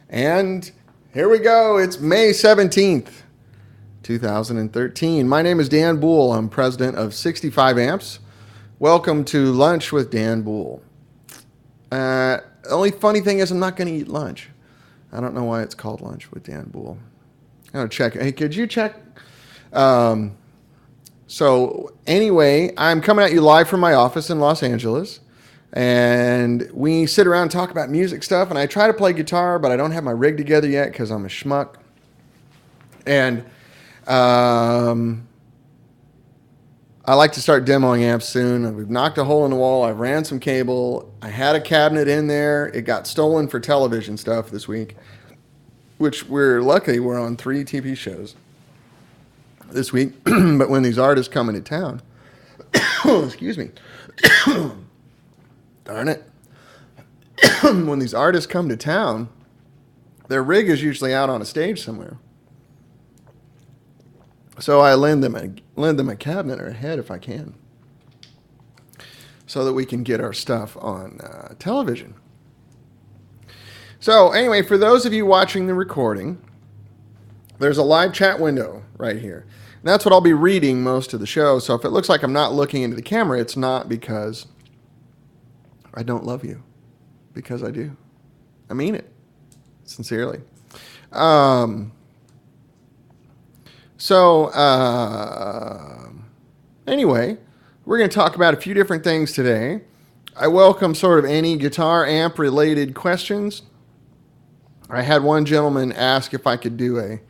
And here we go. It's May 17th, 2013. My name is Dan Boul. I'm president of 65 Amps. Welcome to Lunch with Dan Boul. The only funny thing is I'm not going to eat lunch. I don't know why it's called Lunch with Dan Boul. I'm going to check. Hey, could you check? So anyway, I'm coming at you live from my office in Los Angeles. And we sit around and talk about music stuff. And I try to play guitar, but I don't have my rig together yet because I'm a schmuck. And I like to start demoing amps soon. We've knocked a hole in the wall. I've ran some cable. I had a cabinet in there. It got stolen for television stuff this week, which we're on 3 TV shows this week. But when these artists come into town, excuse me. Darn it. When these artists come to town, their rig is usually out on a stage somewhere. So I lend them a cabinet or a head if I can, so that we can get our stuff on television. So anyway, for those of you watching the recording, there's a live chat window right here. And that's what I'll be reading most of the show. So if it looks like I'm not looking into the camera, it's not because I don't love you, because I do. I mean it, sincerely. Anyway, we're going to talk about a few different things today. I welcome sort of any guitar amp related questions. I had one gentleman ask if I could do a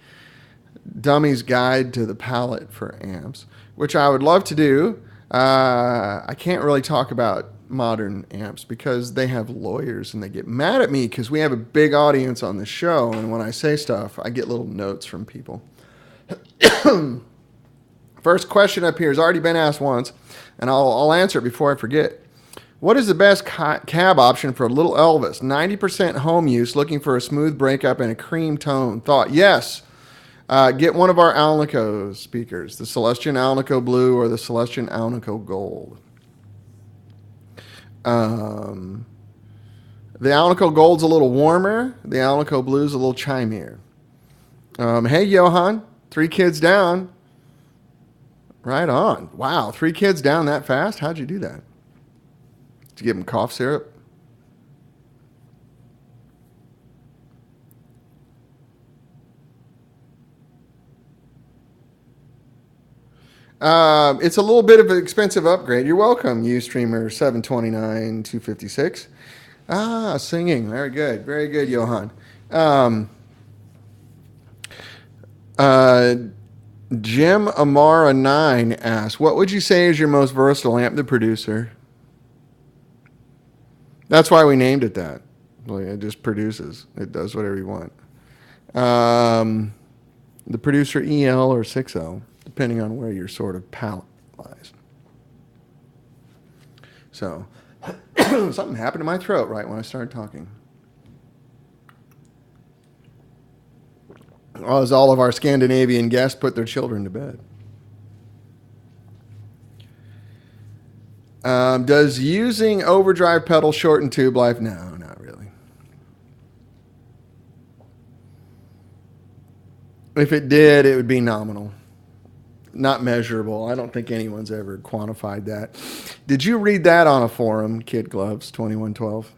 dummy's guide to the palette for amps, which I would love to do. I can't really talk about modern amps because they have lawyers and they get mad at me because we have a big audience on the show, and when I say stuff I get little notes from people. First question up here has already been asked once, and I'll answer it before I forget. What is the best cab option for Little Elvis? 90% home use, looking for a smooth breakup and a cream tone. Thought, yes. Get one of our Alnico speakers, the Celestion Alnico Blue or the Celestion Alnico Gold. The Alnico Gold's a little warmer. The Alnico Blue's a little chimier. Hey, Johan, 3 kids down. Right on. Wow, 3 kids down that fast? How'd you do that? Did you give them cough syrup? It's a little bit of an expensive upgrade. You're welcome, Ustreamer 729 256. Singing. Very good. Very good, Johan. Jim Amara 9 asks, what would you say is your most versatile amp? The Producer. That's why we named it that. Like, it just produces. It does whatever you want. The Producer EL or 6L, depending on where your sort of palette lies. So, something happened to my throat right when I started talking. As all of our Scandinavian guests put their children to bed. Does using overdrive pedal shorten tube life? No, not really. If it did, it would be nominal. Not measurable. I don't think anyone's ever quantified that. Did you read that on a forum, Kid Gloves 2112?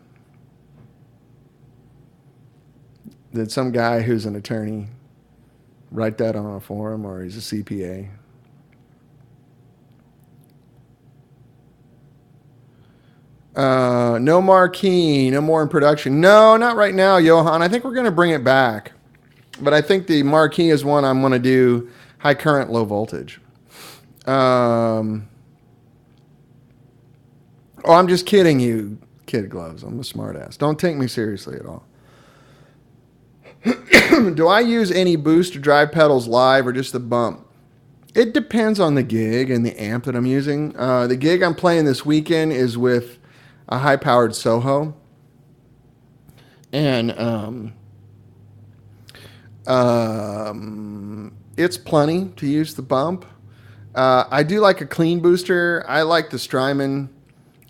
Did some guy who's an attorney write that on a forum, or he's a CPA? No marquee, no more in production. No, not right now, Johan. I think we're going to bring it back. But I think the marquee is one I'm going to do high current, low voltage. I'm just kidding you, Kid Gloves. I'm a smartass. Don't take me seriously at all. Do I use any boost or drive pedals live or just the bump? It depends on the gig and the amp that I'm using. The gig I'm playing this weekend is with a high-powered Soho. And it's plenty to use the bump. I do like a clean booster. I like the Strymon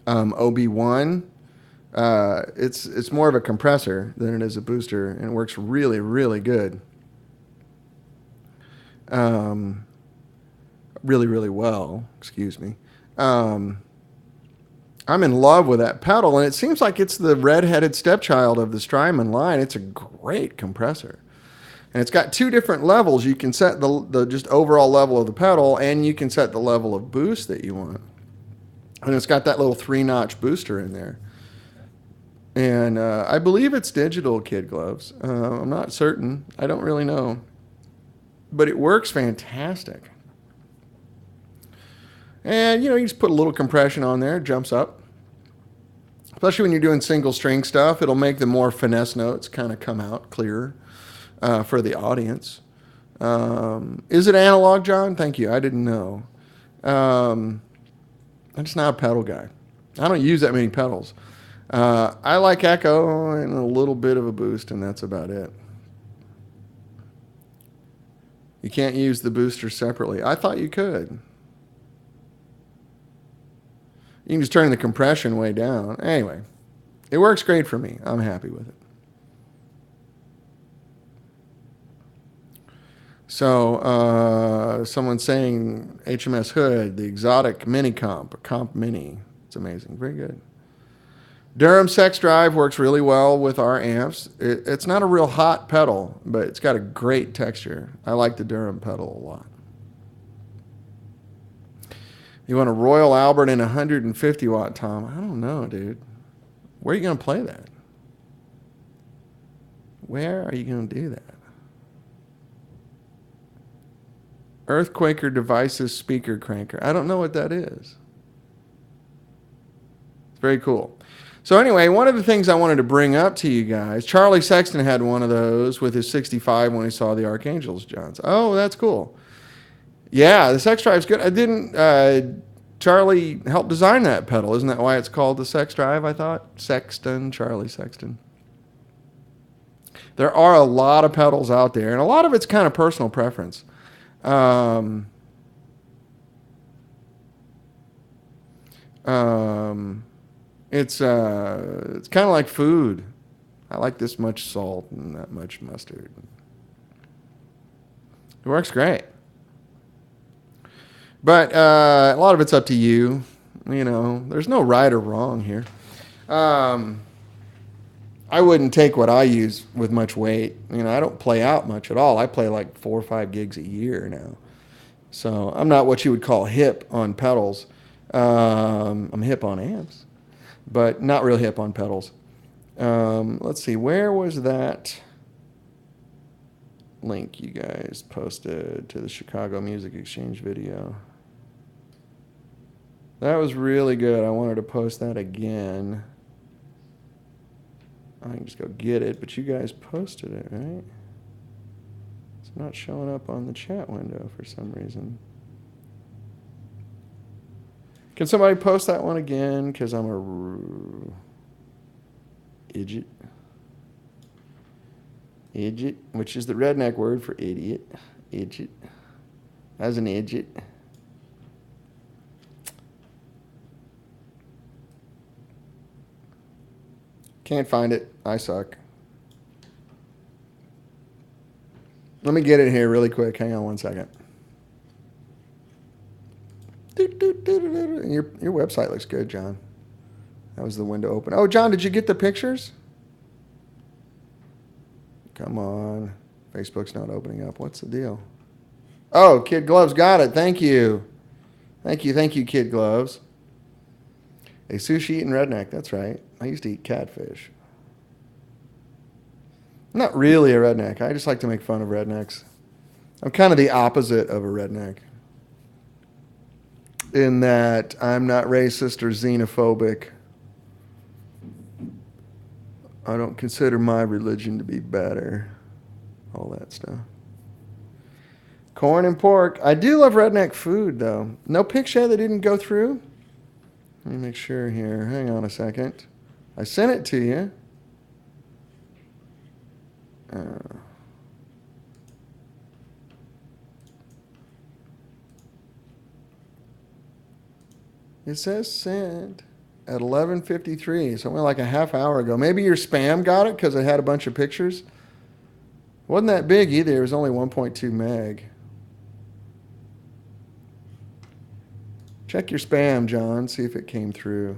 OB1. It's more of a compressor than it is a booster, and it works really, really good. Really, really well. Excuse me. Um, I'm in love with that pedal, and it seems like it's the red-headed stepchild of the Strymon line. It's a great compressor. And it's got two different levels. You can set the just overall level of the pedal, and you can set the level of boost that you want. And it's got that little 3-notch booster in there. And I believe it's digital, Kid Gloves. I'm not certain. I don't really know. But it works fantastic. And, you just put a little compression on there. It jumps up. Especially when you're doing single string stuff, it'll make the more finesse notes kind of come out clearer for the audience. Is it analog, John? Thank you. I didn't know. I'm just not a pedal guy. I don't use that many pedals. I like echo and a little bit of a boost, and that's about it. You can't use the booster separately. I thought you could. You can just turn the compression way down. Anyway, it works great for me. I'm happy with it. So, someone's saying HMS Hood, the exotic mini comp mini. It's amazing. Very good. Durham Sex Drive works really well with our amps. It's not a real hot pedal, but it's got a great texture. I like the Durham pedal a lot. You want a Royal Albert and 150 watt tom? I don't know, dude. Where are you going to play that? Where are you going to do that? Earthquaker Devices speaker cranker. I don't know what that is. It's very cool. So anyway, one of the things I wanted to bring up to you guys, Charlie Sexton had one of those with his 65 when he saw the Archangels, Johns. Oh, that's cool. Yeah, the Sex Drive's good. I didn't. Charlie helped design that pedal. Isn't that why it's called the Sex Drive, I thought? Sexton, Charlie Sexton. There are a lot of pedals out there, and a lot of it's kind of personal preference. It's kind of like food. I like this much salt and that much mustard. It works great. But a lot of it's up to you. There's no right or wrong here. I wouldn't take what I use with much weight. I don't play out much at all. I play like 4 or 5 gigs a year now. So I'm not what you would call hip on pedals. I'm hip on amps, but not real hip on pedals. Let's see. Where was that link you guys posted to the Chicago Music Exchange video? That was really good. I wanted to post that again. I can just go get it, but you guys posted it, right? It's not showing up on the chat window for some reason. Can somebody post that one again? Because I'm a idiot. Idiot, which is the redneck word for idiot. Idiot. As an idiot. Can't find it. I suck. Let me get it here really quick. Hang on one second. Your website looks good, John. That was the window open. Oh, John, did you get the pictures? Come on. Facebook's not opening up. What's the deal? Oh, Kid Gloves got it. Thank you. Thank you, Kid Gloves. A sushi eating redneck. That's right. I used to eat catfish. I'm not really a redneck. I just like to make fun of rednecks. I'm kind of the opposite of a redneck. In that I'm not racist or xenophobic. I don't consider my religion to be better. All that stuff. Corn and pork. I do love redneck food, though. No picture that didn't go through? Let me make sure here. Hang on a second. I sent it to you. It says sent. at 11:53, something like a half hour ago. Maybe your spam got it because it had a bunch of pictures. Wasn't that big either. It was only 1.2 meg. Check your spam, John. See if it came through.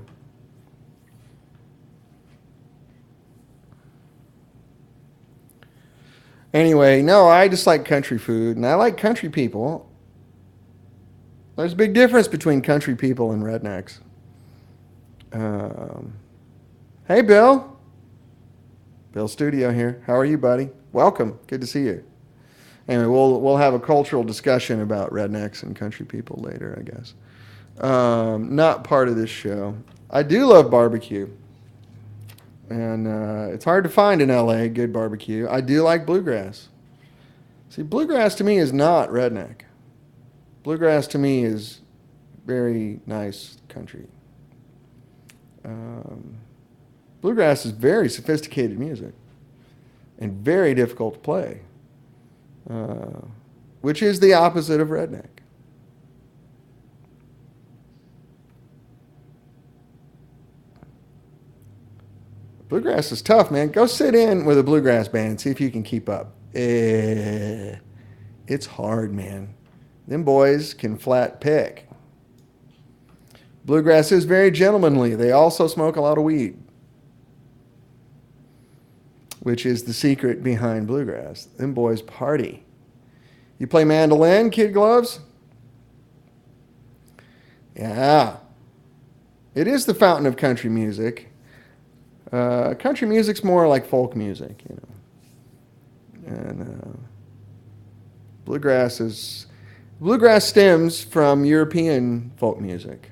Anyway, no, I just like country food, and I like country people. There's a big difference between country people and rednecks. Hey, Bill. Bill Studio here. How are you, buddy? Welcome. Good to see you. Anyway, we'll have a cultural discussion about rednecks and country people later, I guess. Not part of this show. I do love barbecue. And it's hard to find in LA good barbecue. I do like bluegrass. See, bluegrass to me is not redneck. Bluegrass to me is very nice country. Bluegrass is very sophisticated music and very difficult to play, which is the opposite of redneck. Bluegrass is tough, man. Go sit in with a bluegrass band and see if you can keep up. It's hard, man. Them boys can flat pick. Bluegrass is very gentlemanly. They also smoke a lot of weed, which is the secret behind bluegrass. Them boys party. You play mandolin, Kid Gloves? Yeah. It is the fountain of country music. Country music's more like folk music, you know. And bluegrass stems from European folk music,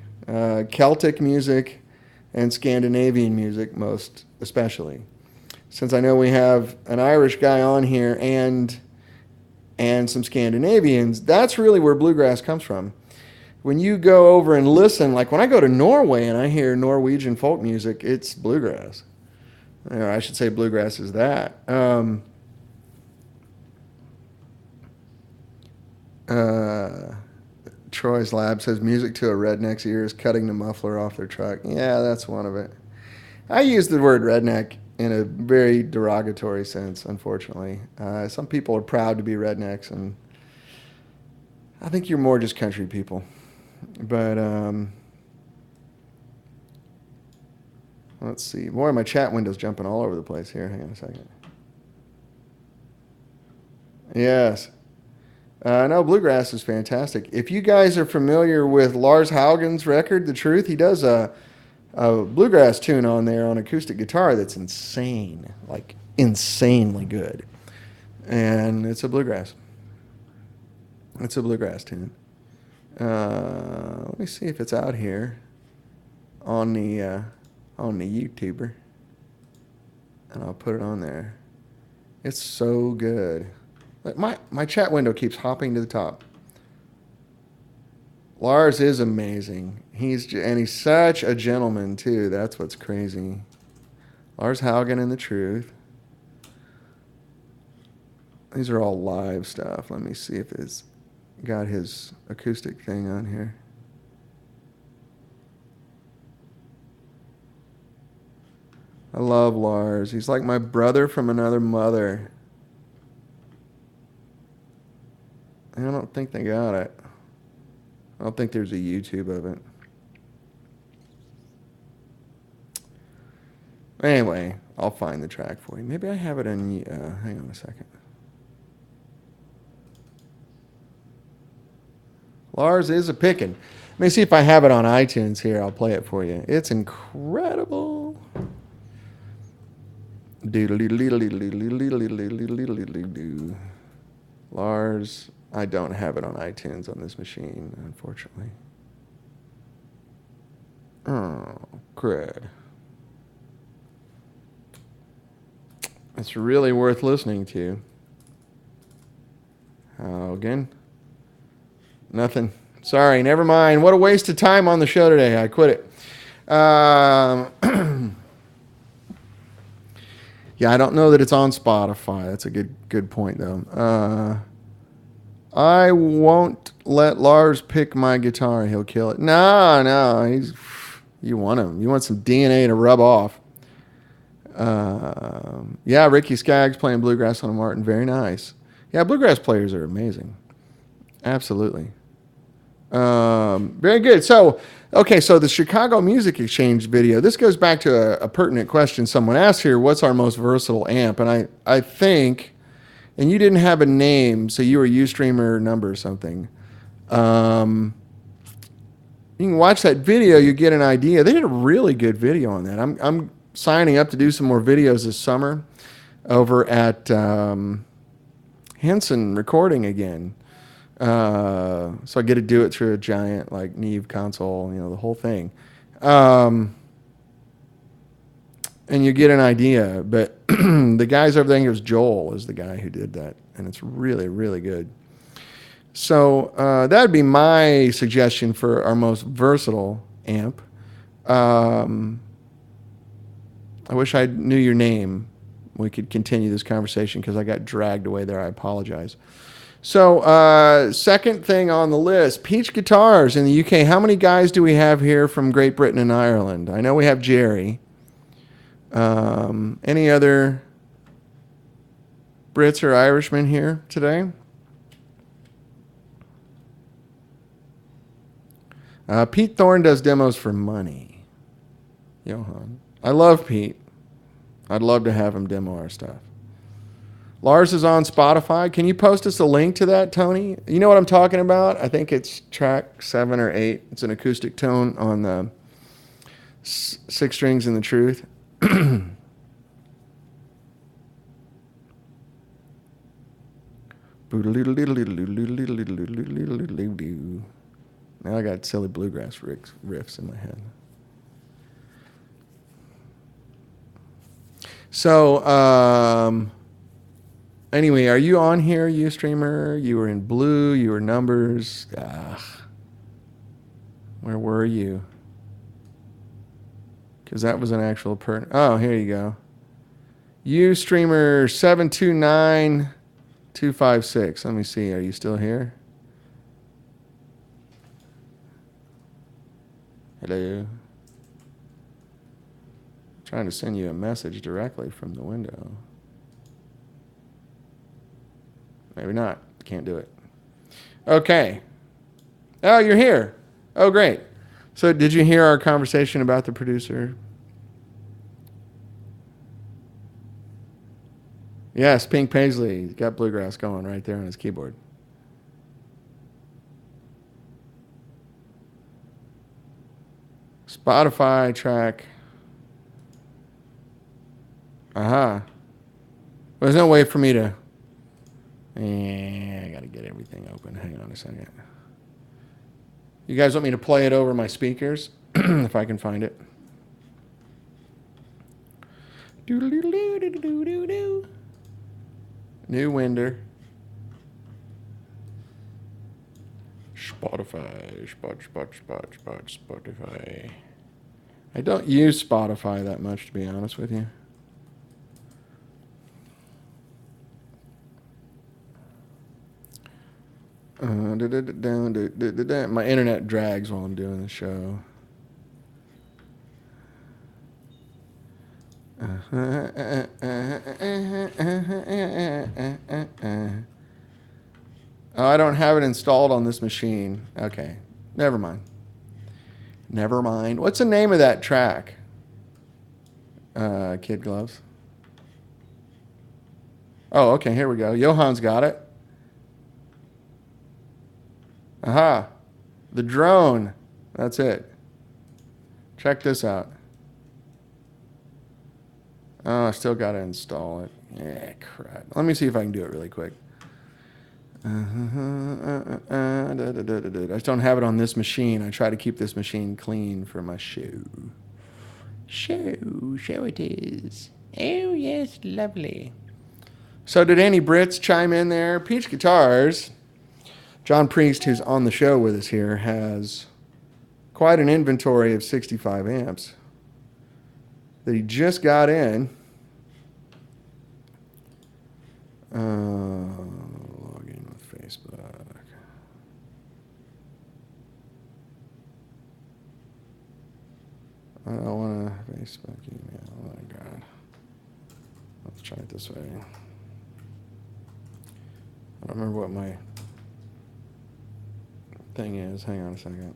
Celtic music, and Scandinavian music most especially. Since I know we have an Irish guy on here and some Scandinavians, that's really where bluegrass comes from. When you go over and listen, like when I go to Norway and I hear Norwegian folk music, it's bluegrass. Or I should say bluegrass is that. Troy's Lab says music to a redneck's ear is cutting the muffler off their truck. Yeah, that's one of it. I use the word redneck in a very derogatory sense, unfortunately. Some people are proud to be rednecks, and I think you're more just country people. But let's see. Boy, my chat window's jumping all over the place here. Hang on a second. Yes. No, bluegrass is fantastic. If you guys are familiar with Lars Haugen's record, The Truth, he does a bluegrass tune on there on acoustic guitar that's insane, like insanely good. And it's a bluegrass. It's a bluegrass tune. Let me see if it's out here on the YouTuber, and I'll put it on there. It's so good. My chat window keeps hopping to the top. Lars is amazing. He's such a gentleman too. That's what's crazy. Lars Haugen and The Truth. These are all live stuff. Let me see if it's got his acoustic thing on here. I love Lars. He's like my brother from another mother. I don't think they got it. I don't think there's a YouTube of it. Anyway, I'll find the track for you. Maybe I have it in... hang on a second. Lars is a pickin'. Let me see if I have it on iTunes here. I'll play it for you. It's incredible. Lars, I don't have it on iTunes on this machine, unfortunately. Oh, crud. It's really worth listening to. Haugen. Nothing. Sorry, never mind. What a waste of time on the show today. I quit it. Yeah, I don't know that it's on Spotify. That's a good point, though. I won't let Lars pick my guitar. He'll kill it. No. You want them. You want some DNA to rub off. Yeah, Ricky Skaggs playing bluegrass on a Martin. Very nice. Yeah, bluegrass players are amazing. Absolutely. Very good. So, okay, so the Chicago Music Exchange video. This goes back to a pertinent question someone asked here. What's our most versatile amp? And I think, and you didn't have a name, so you were Ustreamer number something. You can watch that video. You get an idea. They did a really good video on that. I'm signing up to do some more videos this summer over at Henson Recording again. So I get to do it through a giant like Neve console, the whole thing. And you get an idea. But the guys over there, I think it was Joel is the guy who did that. And it's really, really good. So that would be my suggestion for our most versatile amp. I wish I knew your name. We could continue this conversation because I got dragged away there. I apologize. So second thing on the list, Peach Guitars in the UK. How many guys do we have here from Great Britain and Ireland? I know we have Jerry. Any other Brits or Irishmen here today? Pete Thorne does demos for money. Johan. I love Pete. I'd love to have him demo our stuff. Lars is on Spotify. Can you post us a link to that, Tony? You know what I'm talking about? I think it's track 7 or 8. It's an acoustic tone on the 6 strings in the truth. Now I got silly bluegrass riffs in my head. So, anyway, are you on here, Ustreamer? You were in blue, you were numbers. Where were you? Because that was an actual Oh, here you go. Ustreamer 729256. Let me see. Are you still here? Hello. I'm trying to send you a message directly from the window. Maybe not. Can't do it. Okay. Oh, you're here. Oh, great. So did you hear our conversation about the producer? Yes, Pink Paisley. He's got bluegrass going right there on his keyboard. Spotify track. Well, there's no way for me to... I got to get everything open. Hang on a second. You guys want me to play it over my speakers? If I can find it. New Winder. Spotify. Spotify. I don't use Spotify that much, to be honest with you. My internet drags while I'm doing the show. Oh, I don't have it installed on this machine. Okay, never mind. What's the name of that track? Kid Gloves. Oh, okay, here we go. Johan's got it. Aha. The drone. That's it. Check this out. Oh, I still got to install it. Yeah, crap. Let me see if I can do it really quick. I just don't have it on this machine. I try to keep this machine clean for my show. Show it is. Oh, yes, lovely. So did any Brits chime in there? Peach Guitars. John Priest, who's on the show with us here, has quite an inventory of 65 amps that he just got in. Log in with Facebook. I don't want to Facebook email. Oh my God. Let's try it this way. I don't remember what my thing is. Hang on a second.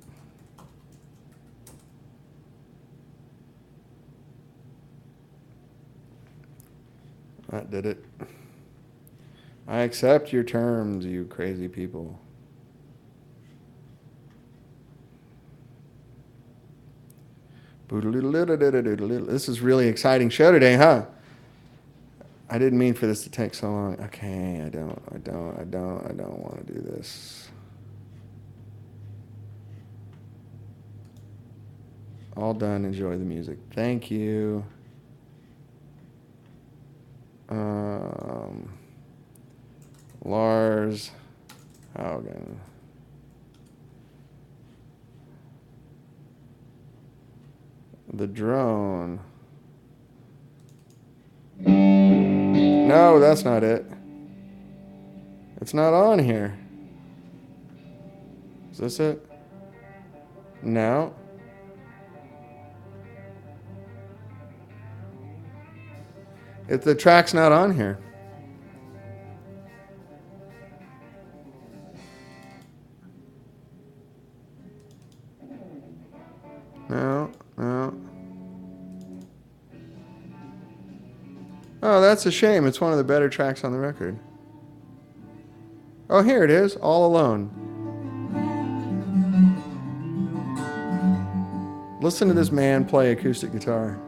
That did it. I accept your terms, you crazy people. This is really exciting show today, huh? I didn't mean for this to take so long. Okay, I don't want to do this. All done. Enjoy the music. Thank you. Lars Haugen. The drone. No, that's not it. It's not on here. Is this it? No. The track's not on here. No. Oh, that's a shame. It's one of the better tracks on the record. Oh, here it is. All Alone. Listen to this man play acoustic guitar.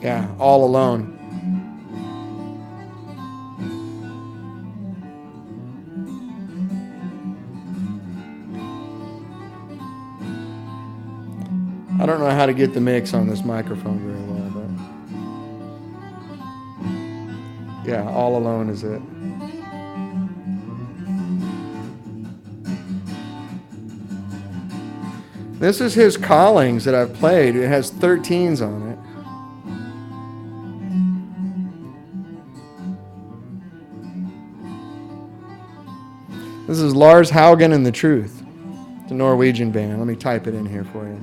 Yeah, All Alone. I don't know how to get the mix on this microphone very well, but yeah, All Alone is it. This is his Callings that I've played. It has 13s on it. This is Lars Haugen and the Truth. It's a Norwegian band. Let me type it in here for you.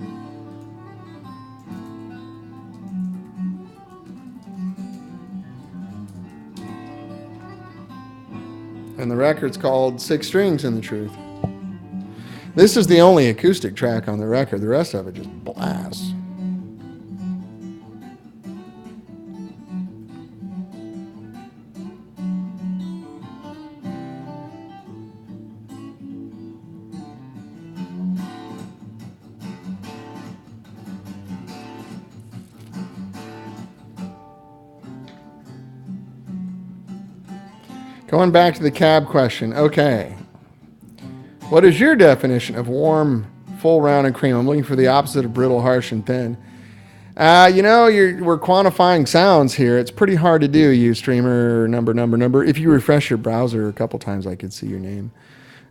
And the record's called Six Strings and the Truth. This is the only acoustic track on the record. The rest of it just blasts. Going back to the cab question. Okay. What is your definition of warm, full, round, and cream? I'm looking for the opposite of brittle, harsh, and thin. We're quantifying sounds here. It's pretty hard to do, you streamer number. If you refresh your browser a couple times, I could see your name.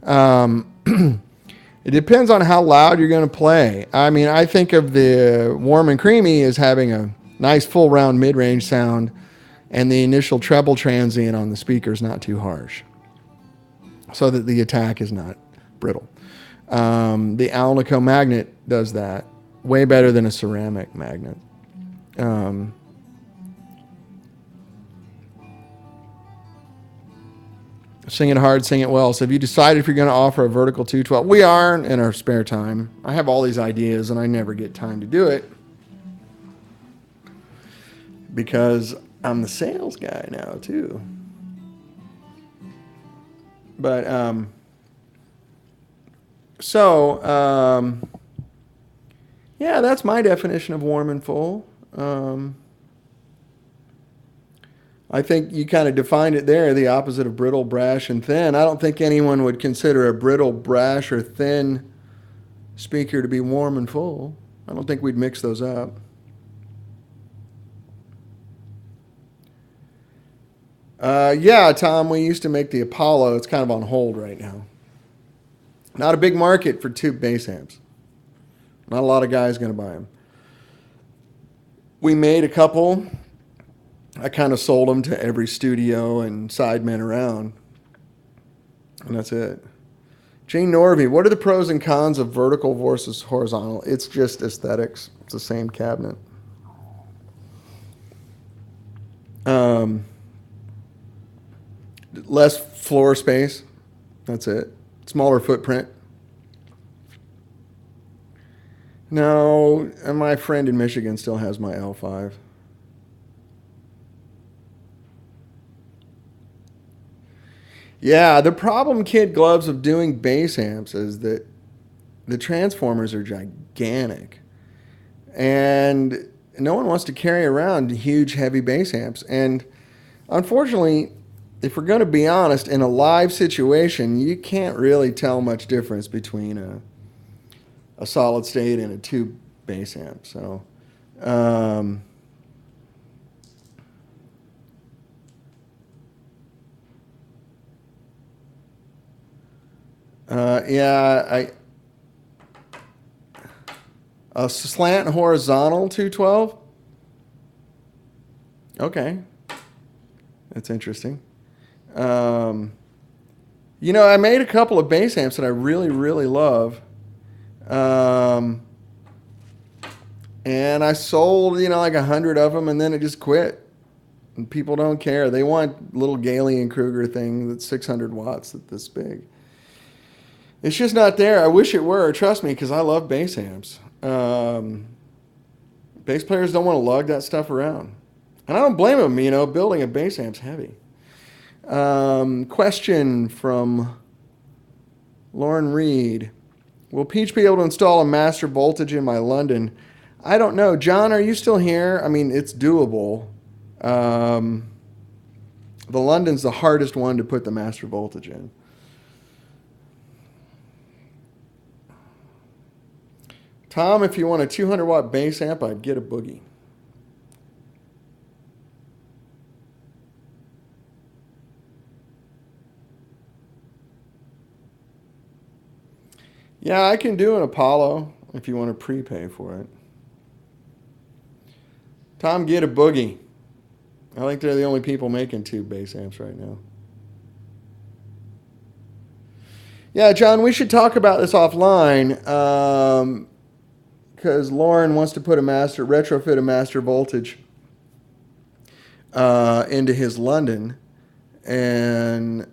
It depends on how loud you're going to play. I mean, I think of the warm and creamy as having a nice, full, round, mid-range sound, and the initial treble transient on the speaker is not too harsh, so that the attack is not brittle. The Alnico magnet does that way better than a ceramic magnet. Sing it hard, sing it well. So have you decided if you're going to offer a vertical 212? We are in our spare time. I have all these ideas and I never get time to do it because I'm the sales guy now too. But yeah, that's my definition of warm and full. I think you kind of defined it there, the opposite of brittle, brash, and thin. I don't think anyone would consider a brittle, brash, or thin speaker to be warm and full. I don't think we'd mix those up. Yeah, Tom, we used to make the Apollo. It's kind of on hold right now. Not a big market for tube bass amps. Not a lot of guys going to buy them. We made a couple. I kind of sold them to every studio and sidemen around. And that's it. Gene Norby, what are the pros and cons of vertical versus horizontal? It's just aesthetics. It's the same cabinet. Less floor space. That's it. Smaller footprint. No, and my friend in Michigan still has my L5. Yeah, the problem, Kid Gloves, of doing bass amps is that the transformers are gigantic. And no one wants to carry around huge, heavy bass amps. And unfortunately, if we're going to be honest, in a live situation, you can't really tell much difference between a solid state and a tube bass amp. So, um, yeah, a slant horizontal 212. Okay, that's interesting. Um, I made a couple of bass amps that I really, really love. Um, and I sold, like 100 of them, and then it just quit. And people don't care. They want little Gailey and Kruger thing that's 600 watts, that's this big. It's just not there. I wish it were. Trust me, because I love bass amps. Bass players don't want to lug that stuff around. And I don't blame them, building a bass amp's heavy. Question from Lauren Reed. Will Peach be able to install a master voltage in my London? I don't know. John, are you still here? I mean, it's doable. The London's the hardest one to put the master voltage in. Tom, if you want a 200 watt bass amp, I'd get a Boogie. Yeah, I can do an Apollo if you want to prepay for it. Tom, get a Boogie. I think they're the only people making tube bass amps right now. Yeah, John, we should talk about this offline because Lauren wants to retrofit a master voltage into his London, and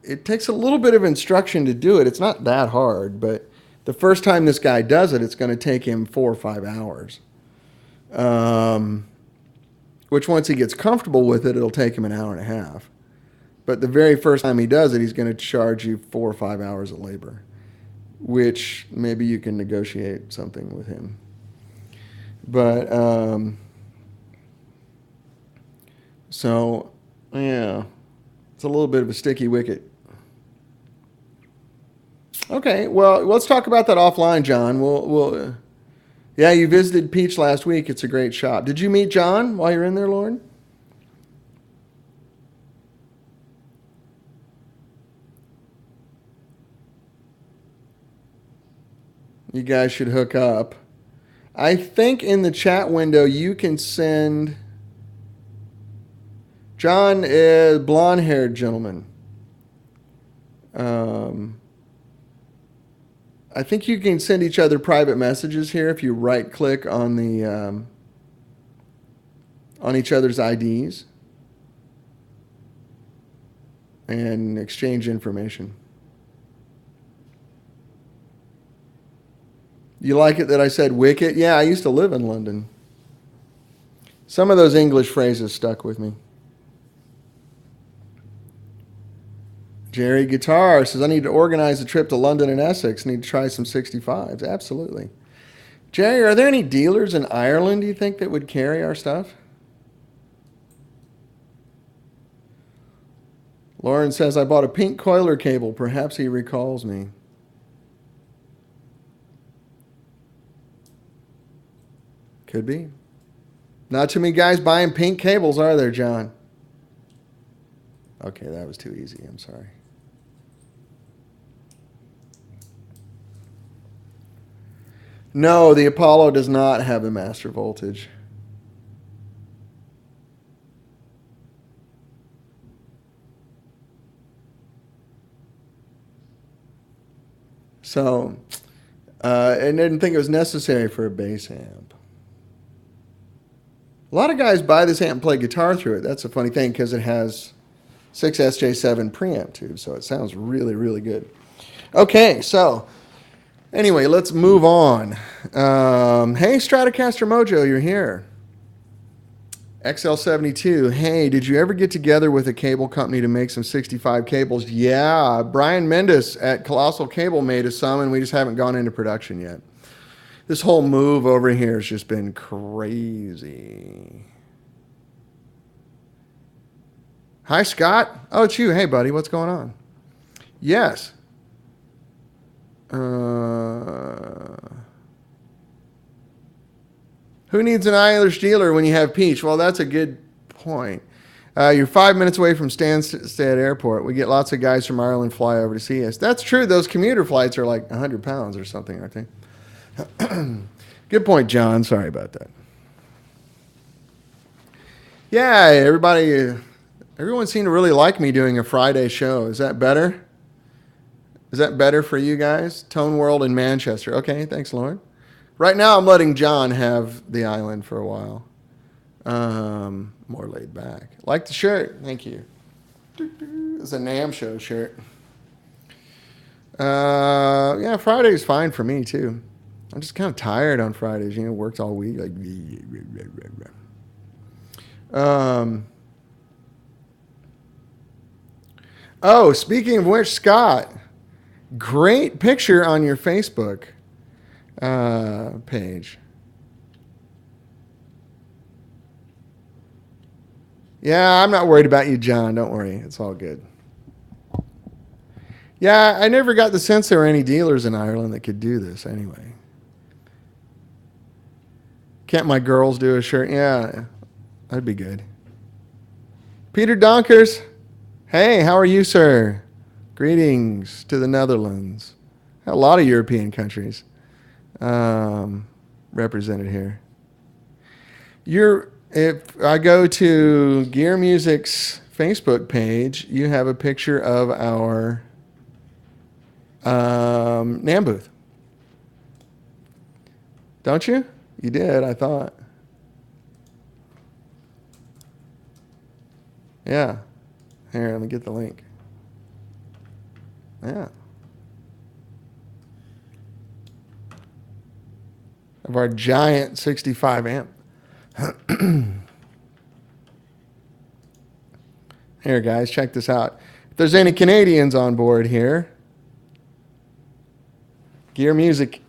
it takes a little bit of instruction to do it. It's not that hard, but the first time this guy does it, it's going to take him 4 or 5 hours. Which once he gets comfortable with it, it'll take him an hour and a half. But the very first time he does it, he's going to charge you 4 or 5 hours of labor, which maybe you can negotiate something with him. But, so, yeah, it's a little bit of a sticky wicket. Okay, well, let's talk about that offline, John. Yeah, you visited Peach last week. It's a great shop. Did you meet John while you're in there, Lauren? You guys should hook up. I think in the chat window you can send. John is blonde-haired gentleman. I think you can send each other private messages here if you right-click on the on each other's IDs and exchange information. You like it that I said wicket? Yeah, I used to live in London. Some of those English phrases stuck with me. Jerry Guitar says, I need to organize a trip to London and Essex. Need to try some 65s. Absolutely. Jerry, are there any dealers in Ireland, do you think, that would carry our stuff? Lauren says, I bought a pink coiler cable. Perhaps he recalls me. Could be. Not too many guys buying pink cables, are there, John? Okay, that was too easy. I'm sorry. No, the Apollo does not have a master voltage. So, I didn't think it was necessary for a bass amp. A lot of guys buy this amp and play guitar through it. That's a funny thing because it has 6 SJ7 preamp tubes, so it sounds really, really good. Okay, so anyway, let's move on. Hey, Stratocaster Mojo, you're here. XL72, hey, did you ever get together with a cable company to make some 65 cables? Yeah, Brian Mendes at Colossal Cable made us some, and we just haven't gone into production yet. This whole move over here has just been crazy. Hi, Scott. Oh, it's you. Hey, buddy, what's going on? Yes. Who needs an Irish dealer when you have Peach? Well, that's a good point. You're 5 minutes away from Stansted Airport. We get lots of guys from Ireland fly over to see us. That's true. Those commuter flights are like 100 pounds or something, aren't they? Good point, John. Sorry about that. Yeah, everyone seemed to really like me doing a Friday show. Is that better? Is that better for you guys? Tone World in Manchester. Okay, thanks, Lauren. Right now, I'm letting John have the island for a while. More laid back. Like the shirt. Thank you. It's a NAMM show shirt. Yeah, Friday's fine for me, too. I'm just kind of tired on Fridays. You know, worked all week. Like, oh, speaking of which, Scott, great picture on your Facebook page. Yeah, I'm not worried about you, John. Don't worry. It's all good. Yeah, I never got the sense there were any dealers in Ireland that could do this anyway. Can't my girls do a shirt? Yeah, that'd be good. Peter Donkers. Hey, how are you, sir? Greetings to the Netherlands. A lot of European countries represented here. If I go to Gear Music's Facebook page, you have a picture of our NAMM booth. Don't you? You did, I thought. Yeah. Here, let me get the link. Yeah. Of our giant 65 amp. Here, guys, check this out. If there's any Canadians on board here, Gear Music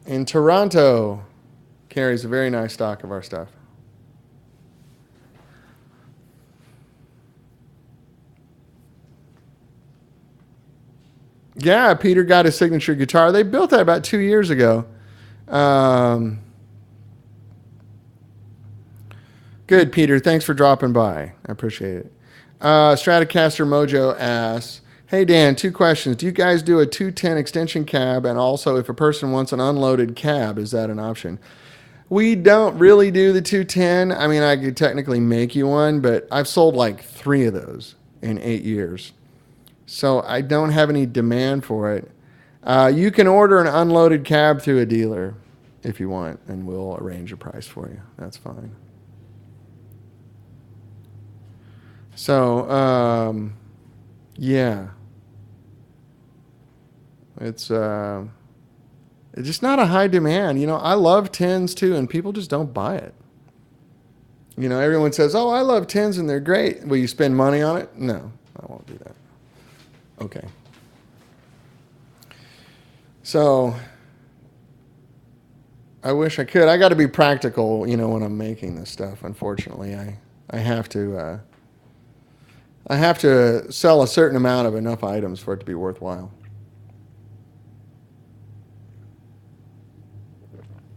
in Toronto carries a very nice stock of our stuff. Yeah, Peter got his signature guitar. They built that about 2 years ago. Good, Peter. Thanks for dropping by. I appreciate it. Stratocaster Mojo asks, hey, Dan, 2 questions. Do you guys do a 210 extension cab? And also, if a person wants an unloaded cab, is that an option? We don't really do the 210. I mean, I could technically make you one, but I've sold like 3 of those in 8 years. So I don't have any demand for it. You can order an unloaded cab through a dealer if you want, and we'll arrange a price for you. That's fine. So, yeah. It's just not a high demand. You know, I love 10s too, and people just don't buy it. You know, everyone says, oh, I love 10s and they're great. Will you spend money on it? No, I won't do that. Okay. So, I wish I could. I got to be practical, you know, when I'm making this stuff. Unfortunately, I have to sell a certain amount of enough items for it to be worthwhile.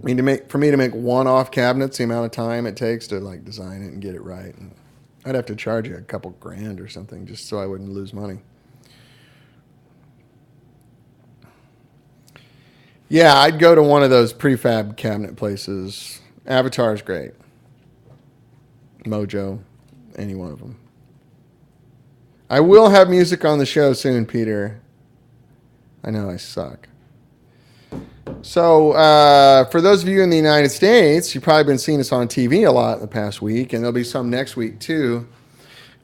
I mean, for me to make one-off cabinets, the amount of time it takes to like design it and get it right. And I'd have to charge you a couple grand or something just so I wouldn't lose money. Yeah, I'd go to one of those prefab cabinet places. Avatar's great. Mojo, any one of them. I will have music on the show soon, Peter. I know I suck. So, for those of you in the United States, you've probably been seeing us on TV a lot in the past week, and there'll be some next week too.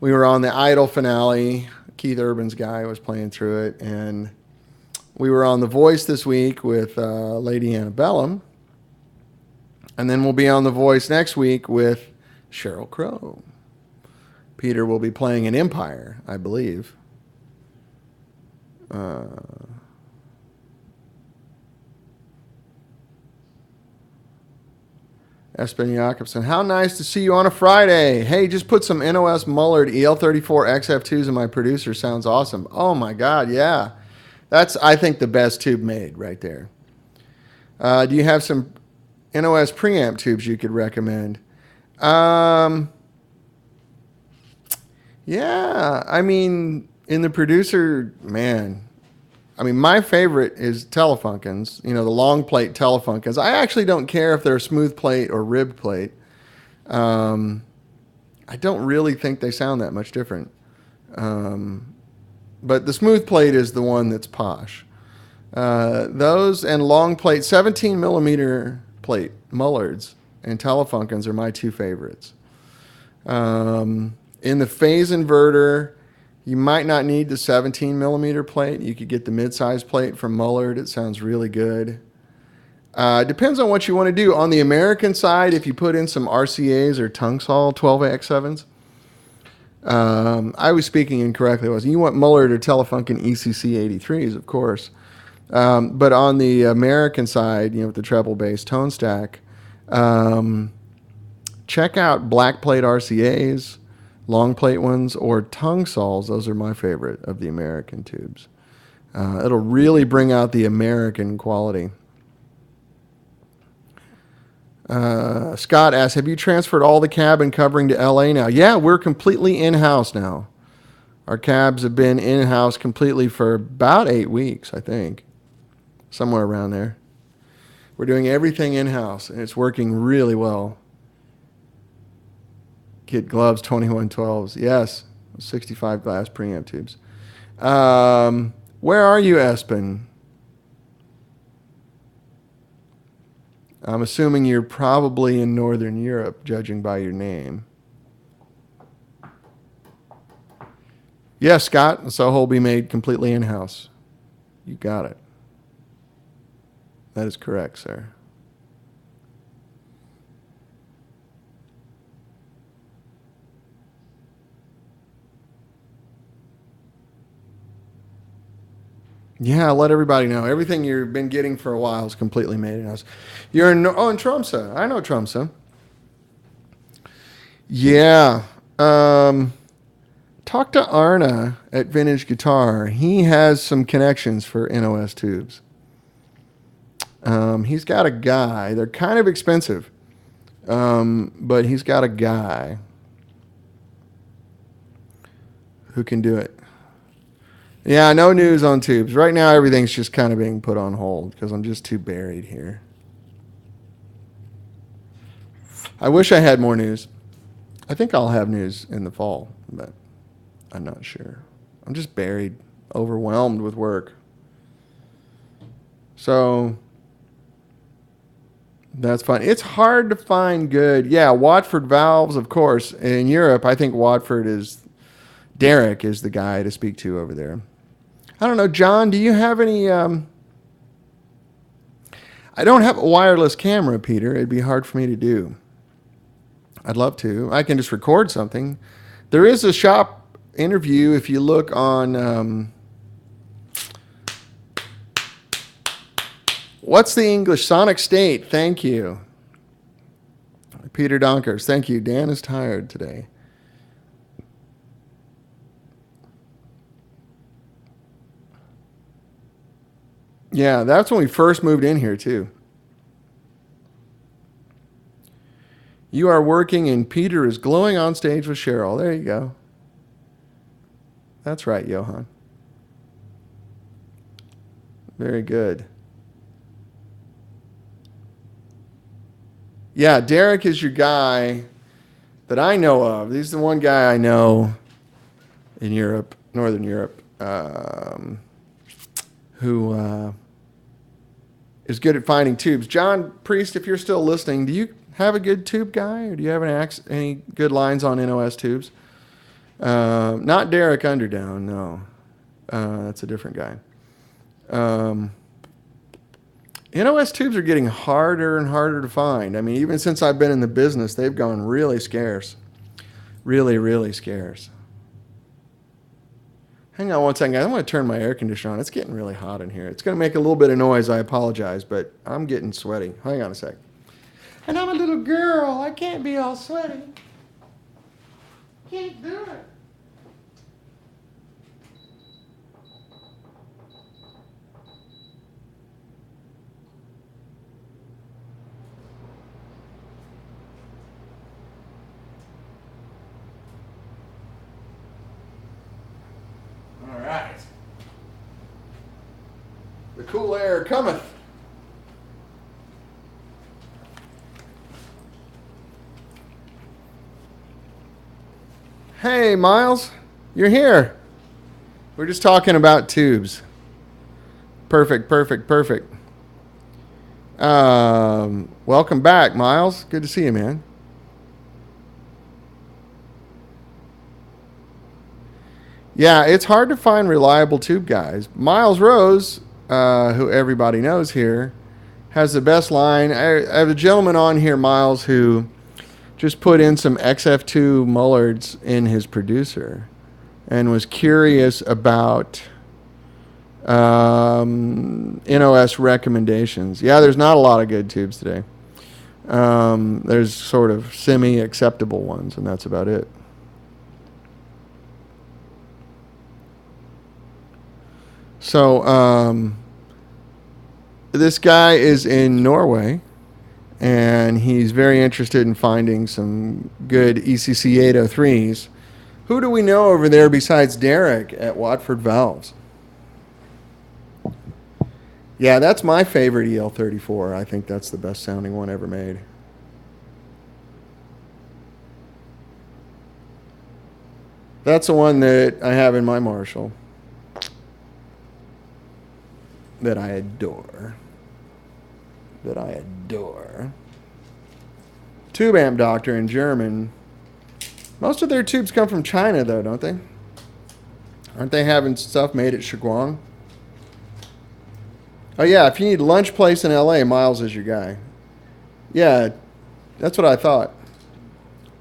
We were on the Idol finale. Keith Urban's guy was playing through it, and we were on The Voice this week with Lady Antebellum, and then we'll be on The Voice next week with Sheryl Crow. Peter will be playing an Empire, I believe. Espen Jakobsen, how nice to see you on a Friday. Hey, just put some NOS Mullard EL34 XF2s in my producer. Sounds awesome. Oh my God, yeah. That's, I think, the best tube made right there. Do you have some NOS preamp tubes you could recommend? Yeah, I mean, in the producer, man, I mean, my favorite is Telefunkens, the long plate Telefunkens. I actually don't care if they're smooth plate or ribbed plate. I don't really think they sound that much different. But the smooth plate is the one that's posh. Those and long plate, 17 millimeter plate Mullards and Telefunkens are my two favorites. In the phase inverter, you might not need the 17 millimeter plate. You could get the mid-size plate from Mullard. It sounds really good. Depends on what you want to do. On the American side, if you put in some RCAs or Tungsol 12AX7s, I was speaking incorrectly. You want Mullard or Telefunken ECC 83s, of course. But on the American side, with the treble bass tone stack, check out black plate RCAs, long plate ones, or Tungsols. Those are my favorite of the American tubes. It'll really bring out the American quality. Scott asks, have you transferred all the cab and covering to LA now? Yeah, we're completely in-house now. Our cabs have been in-house completely for about 8 weeks, I think. Somewhere around there. We're doing everything in-house, and it's working really well. Kid Gloves 2112s. Yes, 65 glass preamp tubes. Where are you, Espen? I'm assuming you're probably in Northern Europe, judging by your name. Yes, Scott. Soho will be made completely in-house. You got it. That is correct, sir. Yeah, let everybody know. Everything you've been getting for a while is completely made in-house. You're in Tromsø. I know Tromsø. Yeah. Talk to Arna at Vintage Guitar. He has some connections for NOS tubes. He's got a guy. They're kind of expensive, but he's got a guy who can do it. Yeah, no news on tubes. Right now, everything's just kind of being put on hold because I'm just too buried here. I wish I had more news. I think I'll have news in the fall, but I'm not sure. I'm just buried, overwhelmed with work. So that's fine. It's hard to find good. Yeah, Watford valves, of course. In Europe, I think Derek is the guy to speak to over there. I don't know, John, do you have any... I don't have a wireless camera, Peter. It'd be hard for me to do. I'd love to. I can just record something. There is a shop interview if you look on... what's the English? Sonic State. Thank you. Peter Donkers. Thank you. Dan is tired today. Yeah, that's when we first moved in here, too. You are working and Peter is glowing on stage with Cheryl. There you go. That's right, Johan. Very good. Yeah, Derek is your guy that I know of. He's the one guy I know in Europe, Northern Europe, who is good at finding tubes. John Priest, if you're still listening, do you have a good tube guy, or do you have any good lines on NOS tubes? Not Derek Underdown, no. That's a different guy. NOS tubes are getting harder and harder to find. I mean, even since I've been in the business, they've gone really scarce. Really, really scarce. Hang on one second, guys. I'm going to turn my air conditioner on. It's getting really hot in here. It's going to make a little bit of noise. I apologize, but I'm getting sweaty. Hang on a sec. And I'm a little girl. I can't be all sweaty. Can't do it. All right. The cool air cometh. Hey, Miles, you're here. We're just talking about tubes. Perfect. Welcome back, Miles. Good to see you, man. Yeah, it's hard to find reliable tube guys. Miles Rose, who everybody knows here, has the best line. I have a gentleman on here, Miles, who just put in some XF2 Mullards in his producer and was curious about NOS recommendations. Yeah, there's not a lot of good tubes today. There's sort of semi-acceptable ones, and that's about it. So this guy is in Norway, and he's very interested in finding some good ECC 803s. Who do we know over there besides Derek at Watford Valves? Yeah, that's my favorite EL34. I think that's the best sounding one ever made. That's the one that I have in my Marshall that I adore. Tube amp doctor in German. Most of their tubes come from China, though, don't they? Aren't they having stuff made at Shiguang? Oh, yeah, if you need lunch place in L.A., Miles is your guy. Yeah, that's what I thought.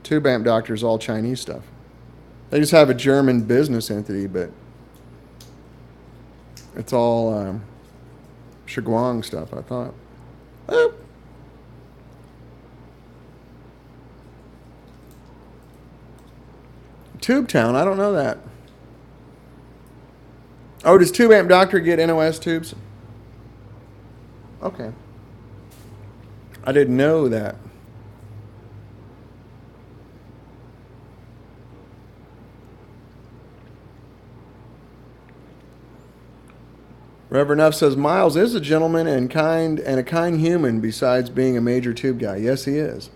Tube amp doctor is all Chinese stuff. They just have a German business entity, but it's all Shiguang stuff, I thought. Oh. Tube Town, I don't know that. Oh, does Tube Amp Doctor get NOS tubes? Okay. I didn't know that. Reverend F says, Miles is a gentleman and a kind human besides being a major tube guy. Yes, he is.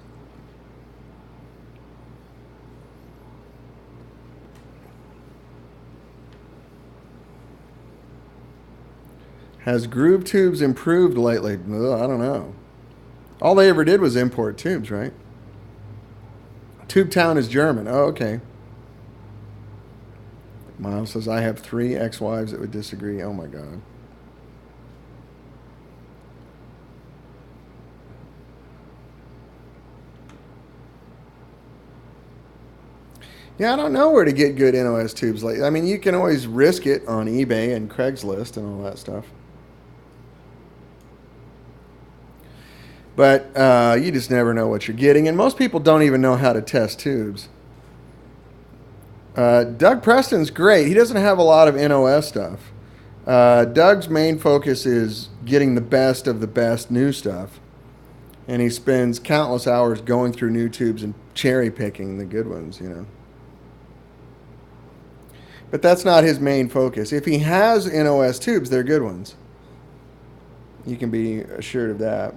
Has Groove Tubes improved lately? Ugh, I don't know. All they ever did was import tubes, right? Tube Town is German. Oh, okay. Miles says, I have 3 ex-wives that would disagree. Oh, my God. Yeah, I don't know where to get good NOS tubes. I mean, you can always risk it on eBay and Craigslist and all that stuff. But you just never know what you're getting. And most people don't even know how to test tubes. Doug Preston's great. He doesn't have a lot of NOS stuff. Doug's main focus is getting the best of the best new stuff. And he spends countless hours going through new tubes and cherry picking the good ones, you know. But that's not his main focus. If he has NOS tubes, they're good ones. You can be assured of that.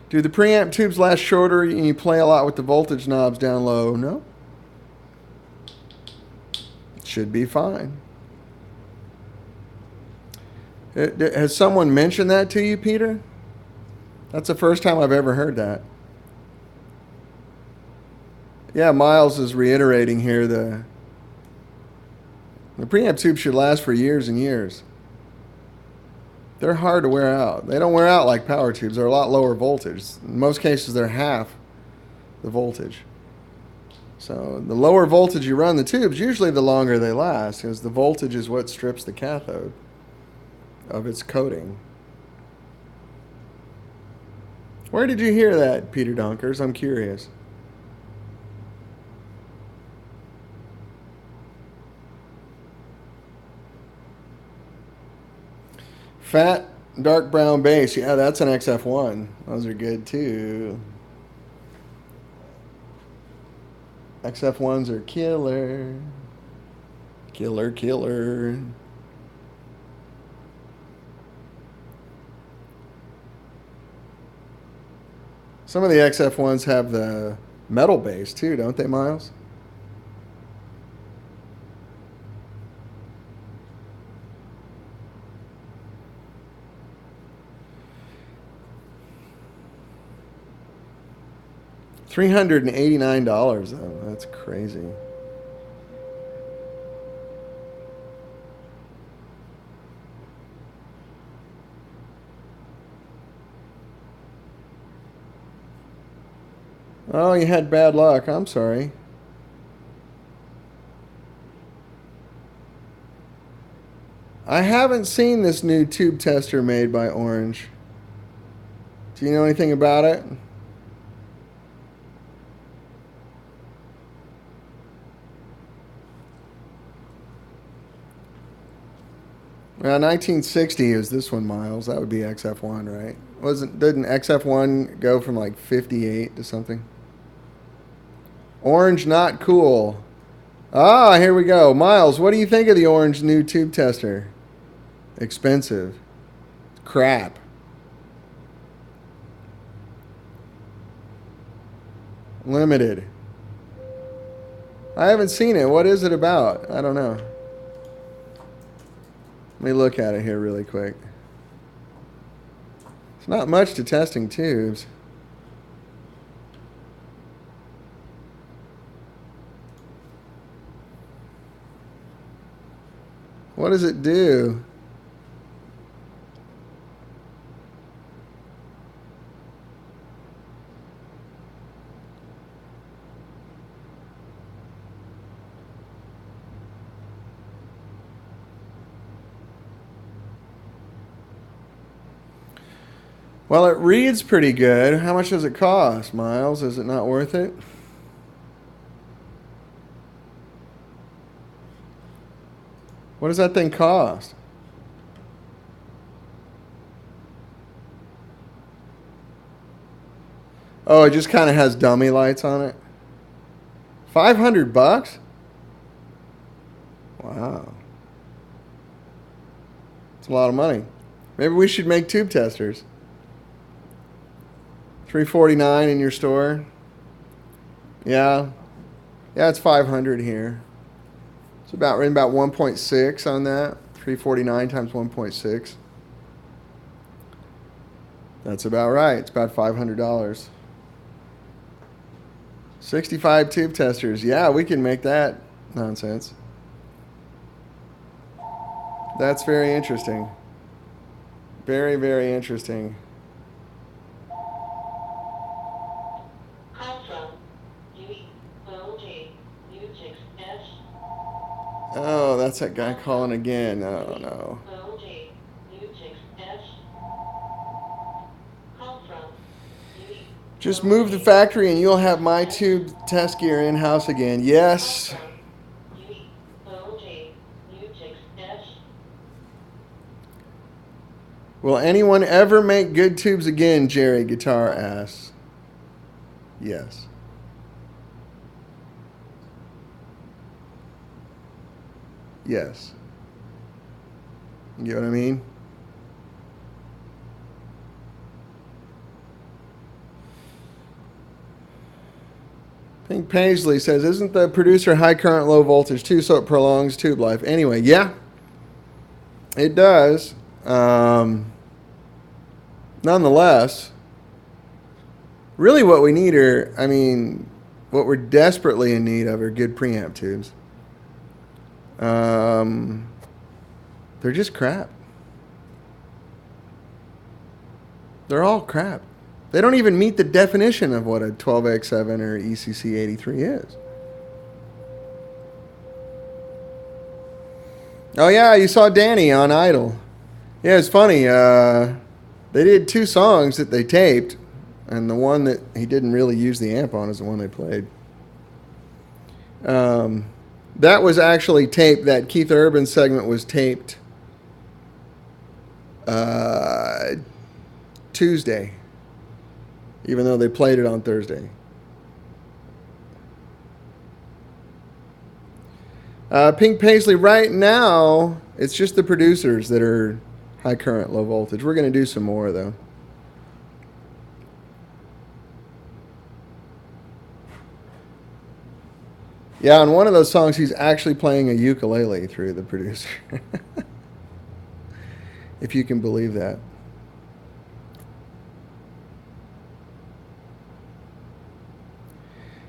Do the preamp tubes last shorter and you play a lot with the voltage knobs down low? No. It should be fine. Has someone mentioned that to you, Peter? That's the first time I've ever heard that. Yeah, Miles is reiterating here the preamp tube should last for years and years. They're hard to wear out. They don't wear out like power tubes. They're a lot lower voltage. In most cases, they're half the voltage. So the lower voltage you run the tubes, usually the longer they last, because the voltage is what strips the cathode of its coating. Where did you hear that, Peter Donkers? I'm curious. Fat, dark brown bass. Yeah, that's an XF1. Those are good too. XF1s are killer. Killer, killer. Some of the XF1s have the metal bass too, don't they, Miles? $389 though. That's crazy. Oh, you had bad luck. I'm sorry. I haven't seen this new tube tester made by Orange. Do you know anything about it? Well, 1960 is this one, Miles. That would be XF1, right? Didn't XF1 go from like 58 to something? Orange not cool. Ah, here we go. Miles, what do you think of the Orange new tube tester? Expensive. Crap. Limited. I haven't seen it. What is it about? I don't know. Let me look at it here really quick. It's not much to testing tubes. What does it do? Well, it reads pretty good. How much does it cost, Miles? Is it not worth it? What does that thing cost? Oh, it just kind of has dummy lights on it. $500? Wow. It's a lot of money. Maybe we should make tube testers. $349 in your store. Yeah. Yeah, it's $500 here. It's about 1.6 on that. $349 times 1.6. That's about right. It's about $500. 65 tube testers. Yeah, we can make that nonsense. That's very interesting. Very, very interesting. Oh, that's that guy calling again. Oh, no. Just move the factory and you'll have my tube test gear in-house again. Yes. Will anyone ever make good tubes again? Jerry Guitar asks. Yes. Yes. You get what I mean? Pink Paisley says, isn't the producer high current, low voltage too, so it prolongs tube life? Anyway, yeah, it does. Nonetheless, really what we need are, what we're desperately in need of are good preamp tubes. They're just crap. They're all crap. They don't even meet the definition of what a 12X7 or ECC 83 is. Oh, yeah, you saw Danny on Idol. Yeah, it's funny. They did 2 songs that they taped, and the one that he didn't really use the amp on is the one they played. That was actually taped. That Keith Urban segment was taped Tuesday, even though they played it on Thursday. Pink Paisley, right now, it's just the producers that are high current, low voltage. We're going to do some more, though. Yeah, on one of those songs, he's actually playing a ukulele through the producer. If you can believe that.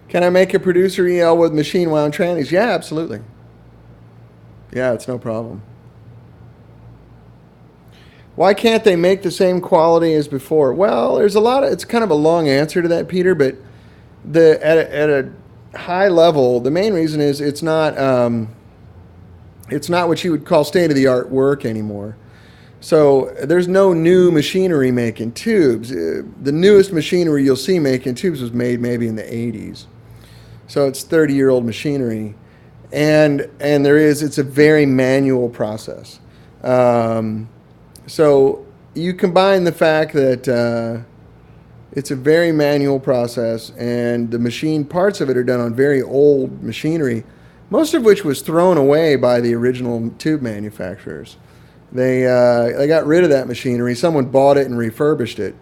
Can I make a producer EL with machine wound trannies? Yeah, absolutely. Yeah, it's no problem. Why can't they make the same quality as before? Well, there's a lot of, it's kind of a long answer to that, Peter, but at a high level, the main reason is it's not what you would call state-of-the-art work anymore. So there's no new machinery making tubes. The newest machinery you'll see making tubes was made maybe in the 80s. So it's 30-year-old machinery. And it's a very manual process. So you combine the fact that it's a very manual process, and the machine parts of it are done on very old machinery, most of which was thrown away by the original tube manufacturers. They got rid of that machinery. Someone bought it and refurbished it,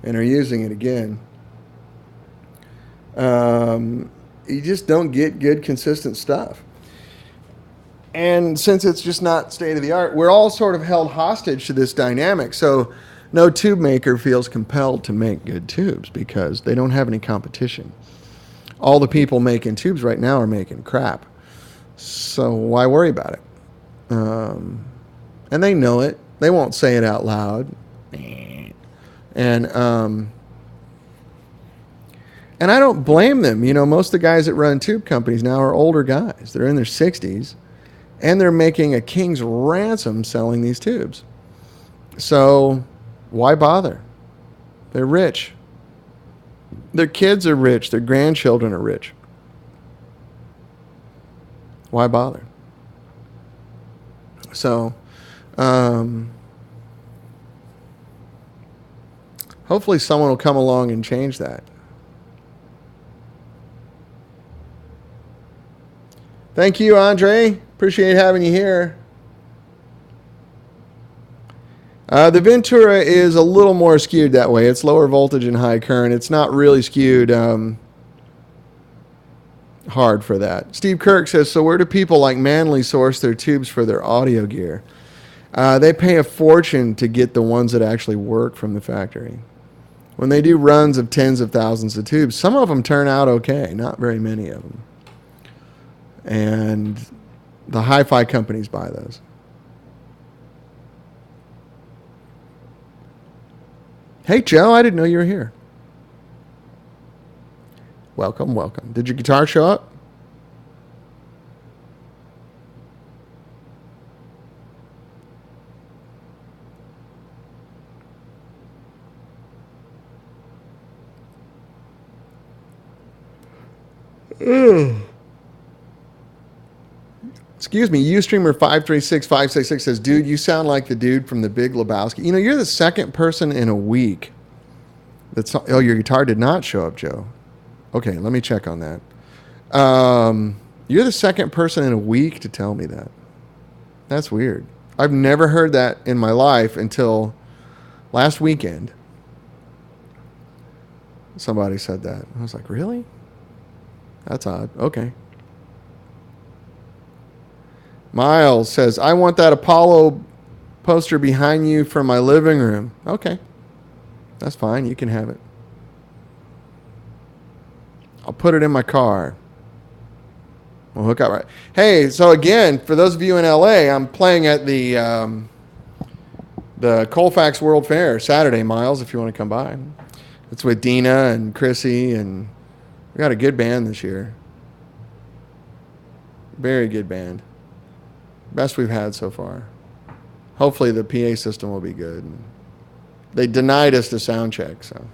and are using it again. You just don't get good, consistent stuff. And since it's just not state of the art, we're all sort of held hostage to this dynamic. So no tube maker feels compelled to make good tubes because they don't have any competition. All the people making tubes right now are making crap. So why worry about it? And they know it. They won't say it out loud. And I don't blame them. You know, most of the guys that run tube companies now are older guys. They're in their 60s. And they're making a king's ransom selling these tubes. So why bother? They're rich. Their kids are rich. Their grandchildren are rich. Why bother? So hopefully someone will come along and change that. Thank you, Andre. Appreciate having you here. The Ventura is a little more skewed that way. It's lower voltage and high current. It's not really skewed hard for that. Steve Kirk says, so where do people like Manley source their tubes for their audio gear? They pay a fortune to get the ones that actually work from the factory. When they do runs of tens of thousands of tubes, some of them turn out okay, not very many of them. And the hi-fi companies buy those. Hey, Joe, I didn't know you were here. Welcome, welcome. Did your guitar show up? It's Excuse me, Ustreamer536566 says, dude, you sound like the dude from The Big Lebowski. You know, you're the second person in a week that's... Oh, your guitar did not show up, Joe. Okay, let me check on that. You're the second person in a week to tell me that. That's weird. I've never heard that in my life until last weekend. Somebody said that. I was like, really? That's odd. Okay. Miles says, I want that Apollo poster behind you for my living room. Okay. That's fine. You can have it. I'll put it in my car. We'll hook up right. Hey, so again, for those of you in LA, I'm playing at the Colfax World Fair Saturday, Miles, if you want to come by. It's with Dina and Chrissy, and we got a good band this year. Very good band. Best we've had so far. Hopefully the PA system will be good. They denied us the sound check, so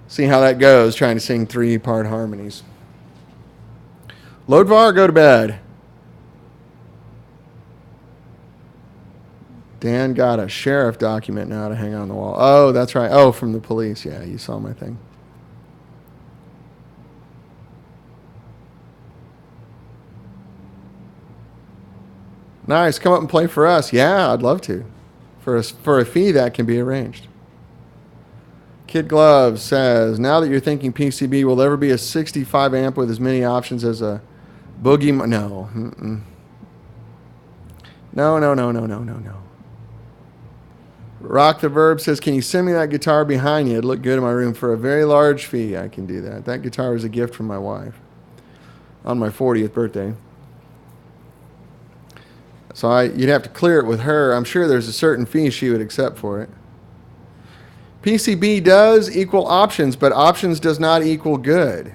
see how that goes, trying to sing 3-part harmonies. Lodvar, go to bed. Dan got a sheriff document now to hang on the wall. Oh, that's right. Oh, from the police. Yeah, you saw my thing. Nice. Come up and play for us. Yeah, I'd love to. For a fee that can be arranged. Kid Glove says, now that you're thinking PCB, will there ever be a 65 amp with as many options as a Boogie? No. Mm-mm. No. Rock the Verb says, can you send me that guitar behind you? It'd look good in my room for a very large fee. I can do that. That guitar was a gift from my wife on my 40th birthday. So you'd have to clear it with her. I'm sure there's a certain fee she would accept for it. PCB does equal options, but options does not equal good.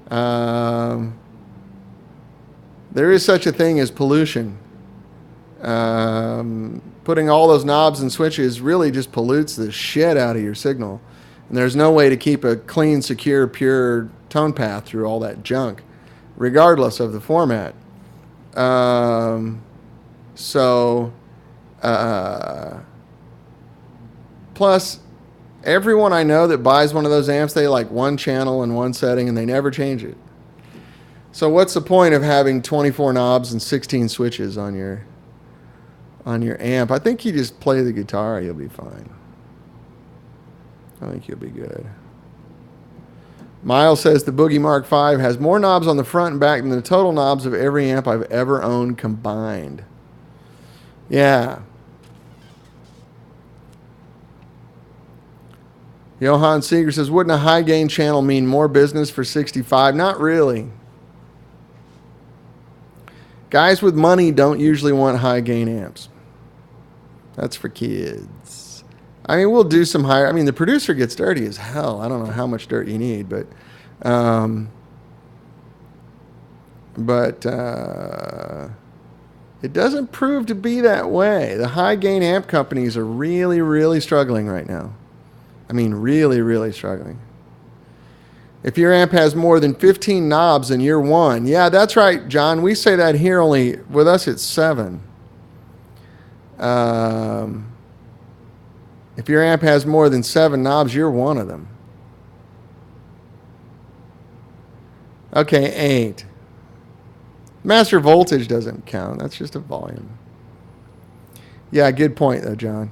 There is such a thing as pollution. Putting all those knobs and switches really just pollutes the shit out of your signal. And there's no way to keep a clean, secure, pure tone path through all that junk, regardless of the format. Plus, everyone I know that buys one of those amps, they like one channel and one setting, and they never change it. So what's the point of having 24 knobs and 16 switches on your amp? I think you just play the guitar, you'll be fine. I think you'll be good. Miles says the Boogie Mark V has more knobs on the front and back than the total knobs of every amp I've ever owned combined. Yeah. Johan Seeger says, wouldn't a high gain channel mean more business for 65? Not really. Guys with money don't usually want high gain amps. That's for kids. I mean, we'll do some higher. I mean, the producer gets dirty as hell. I don't know how much dirt you need, but it doesn't prove to be that way. The high gain amp companies are really, really struggling right now. I mean, really, really struggling. If your amp has more than 15 knobs in year one, yeah, that's right, John. We say that here only. With us, it's 7. If your amp has more than 7 knobs, you're one of them. Okay, 8. Master voltage doesn't count. That's just a volume. Yeah, good point, though, John.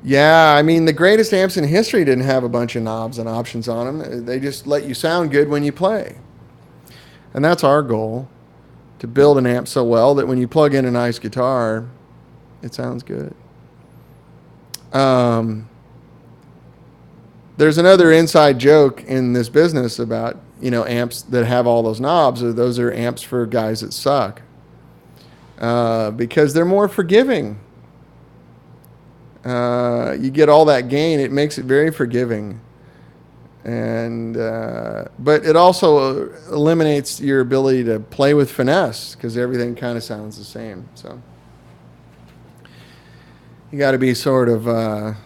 Yeah, I mean, the greatest amps in history didn't have a bunch of knobs and options on them. They just let you sound good when you play. And that's our goal, to build an amp so well that when you plug in a nice guitar, it sounds good. There's another inside joke in this business about, amps that have all those knobs. Those are amps for guys that suck. Because they're more forgiving. You get all that gain, it makes it very forgiving. And but it also eliminates your ability to play with finesse because everything kind of sounds the same. So you got to be sort of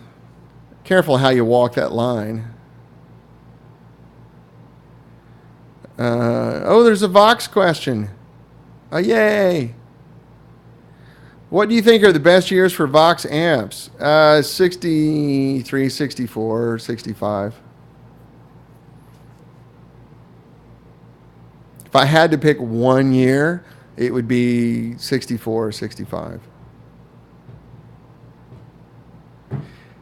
careful how you walk that line. There's a Vox question. Yay. What do you think are the best years for Vox amps? 63, 64, 65. If I had to pick one year, it would be 64 or 65.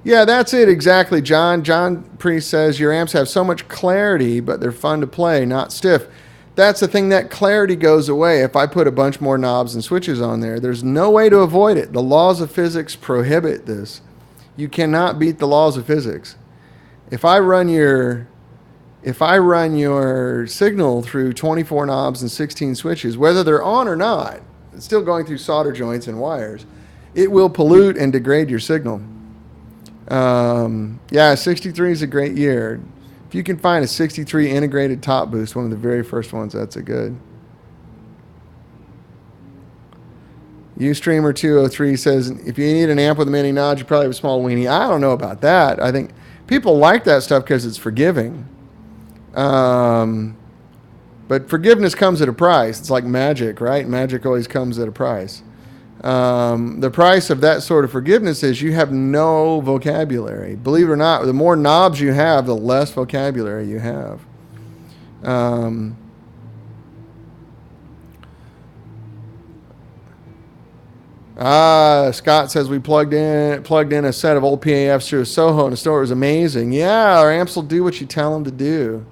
Yeah, that's it exactly, John. John Priest says your amps have so much clarity, but they're fun to play, not stiff. That's the thing, that clarity goes away if I put a bunch more knobs and switches on there. There's no way to avoid it. The laws of physics prohibit this. You cannot beat the laws of physics. If I run your signal through 24 knobs and 16 switches, whether they're on or not, it's still going through solder joints and wires, it will pollute and degrade your signal. 63 is a great year. If you can find a 63 integrated top boost, one of the very first ones, that's a good. Ustreamer203 says, if you need an amp with a mini nod, you probably have a small weenie. I don't know about that. I think people like that stuff because it's forgiving. But forgiveness comes at a price. It's like magic, right? Magic always comes at a price. The price of that sort of forgiveness is you have no vocabulary. Believe it or not, the more knobs you have, the less vocabulary you have. Scott says we plugged in a set of old PAFs through a Soho in a store. It was amazing. Yeah, our amps will do what you tell them to do.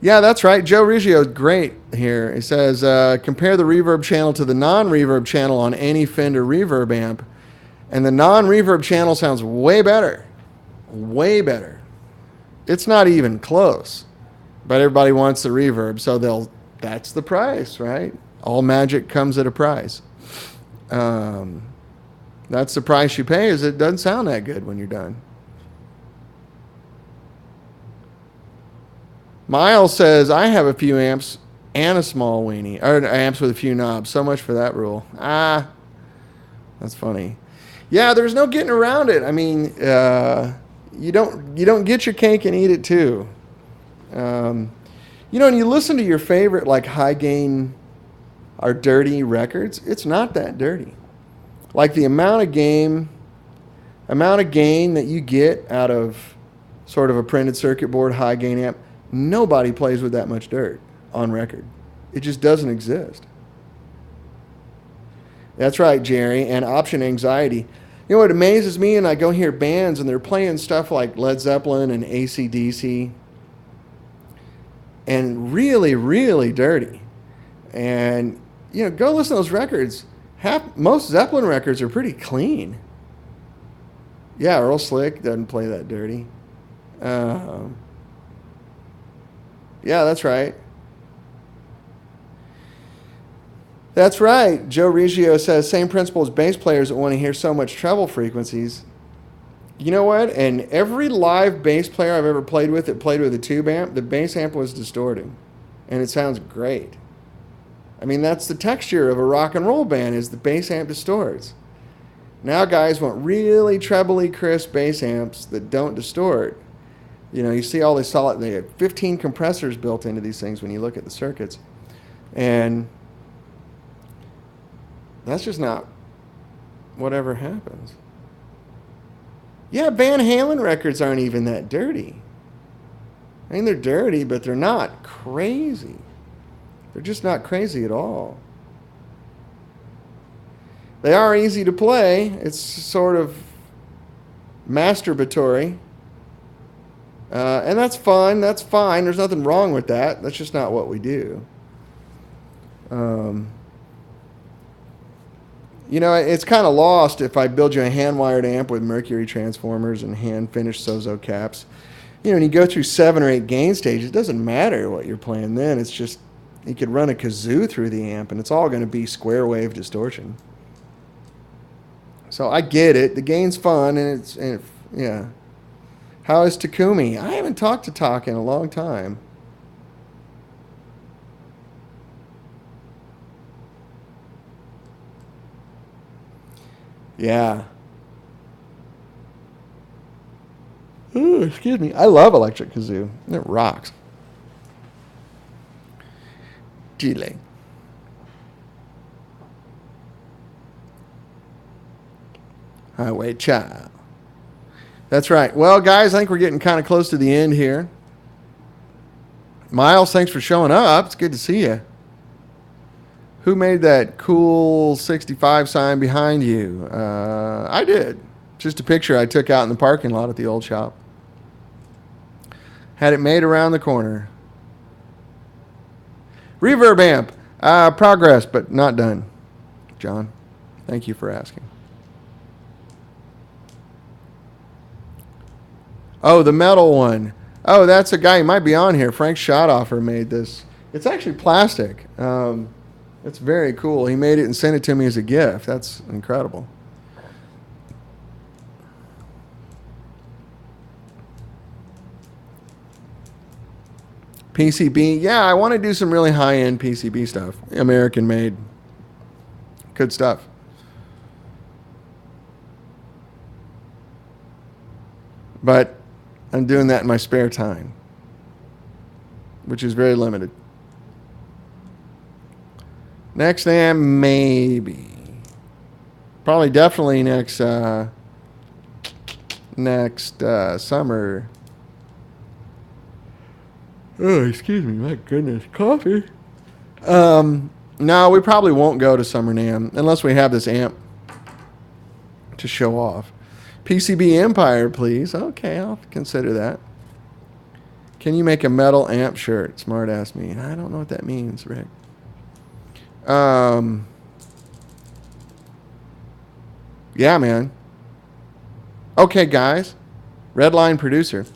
Yeah, that's right. Joe Riggio is great here. He says, compare the reverb channel to the non-reverb channel on any Fender reverb amp. And the non-reverb channel sounds way better. Way better. It's not even close. But everybody wants the reverb, so that's the price, right? All magic comes at a price. That's the price you pay, is it doesn't sound that good when you're done. Miles says, I have a few amps and a small weenie. Or amps with a few knobs. So much for that rule. That's funny. Yeah, there's no getting around it. I mean, you don't get your cake and eat it too. And you listen to your favorite like high gain or dirty records, it's not that dirty. Like the amount of gain that you get out of sort of a printed circuit board high gain amp, nobody plays with that much dirt on record. It just doesn't exist. That's right, Jerry. And option anxiety. You know what amazes me? And I go hear bands and they're playing stuff like Led Zeppelin and AC/DC. And really, really dirty. And, go listen to those records. Most Zeppelin records are pretty clean. Yeah, Earl Slick doesn't play that dirty. Yeah, that's right. That's right. Joe Riggio says, same principle as bass players that want to hear so much treble frequencies. You know what? And every live bass player I've ever played with that played with a tube amp, the bass amp was distorting. And it sounds great. I mean, that's the texture of a rock and roll band, is the bass amp distorts. Now guys want really trebly crisp bass amps that don't distort. You see all these solid, they have 15 compressors built into these things when you look at the circuits. And that's just not whatever happens. Yeah, Van Halen records aren't even that dirty. I mean, they're dirty, but they're not crazy. They're just not crazy at all. They are easy to play. It's sort of masturbatory. And that's fun. That's fine. There's nothing wrong with that. That's just not what we do. It's kind of lost if I build you a hand-wired amp with Mercury transformers and hand-finished Sozo caps. When you go through 7 or 8 gain stages, it doesn't matter what you're playing then. It's just, you could run a kazoo through the amp, and it's all going to be square wave distortion. So I get it. The gain's fun, and yeah. How is Takumi? I haven't talked to Tak in a long time. Yeah. Ooh, excuse me. I love electric kazoo. It rocks. Chile. Highway Child. That's right. Well, guys, I think we're getting kind of close to the end here. Miles, thanks for showing up. It's good to see you. Who made that cool 65 sign behind you? I did. Just a picture I took out in the parking lot at the old shop. Had it made around the corner. Reverb amp. Progress, but not done. John, thank you for asking. Oh, the metal one. Oh, that's a guy who might be on here. Frank Schotoffer made this. It's actually plastic. It's very cool. He made it and sent it to me as a gift. That's incredible. PCB. Yeah, I want to do some really high-end PCB stuff. American-made. Good stuff. But I'm doing that in my spare time, which is very limited. Next AM, maybe. Probably definitely next summer. Oh, excuse me. My goodness. Coffee. No, we probably won't go to Summer NAMM unless we have this amp to show off. PCB Empire, please. Okay, I'll consider that. Can you make a metal amp shirt? Smart ass me. I don't know what that means, Rick. Yeah, man. Okay, guys. Redline producer.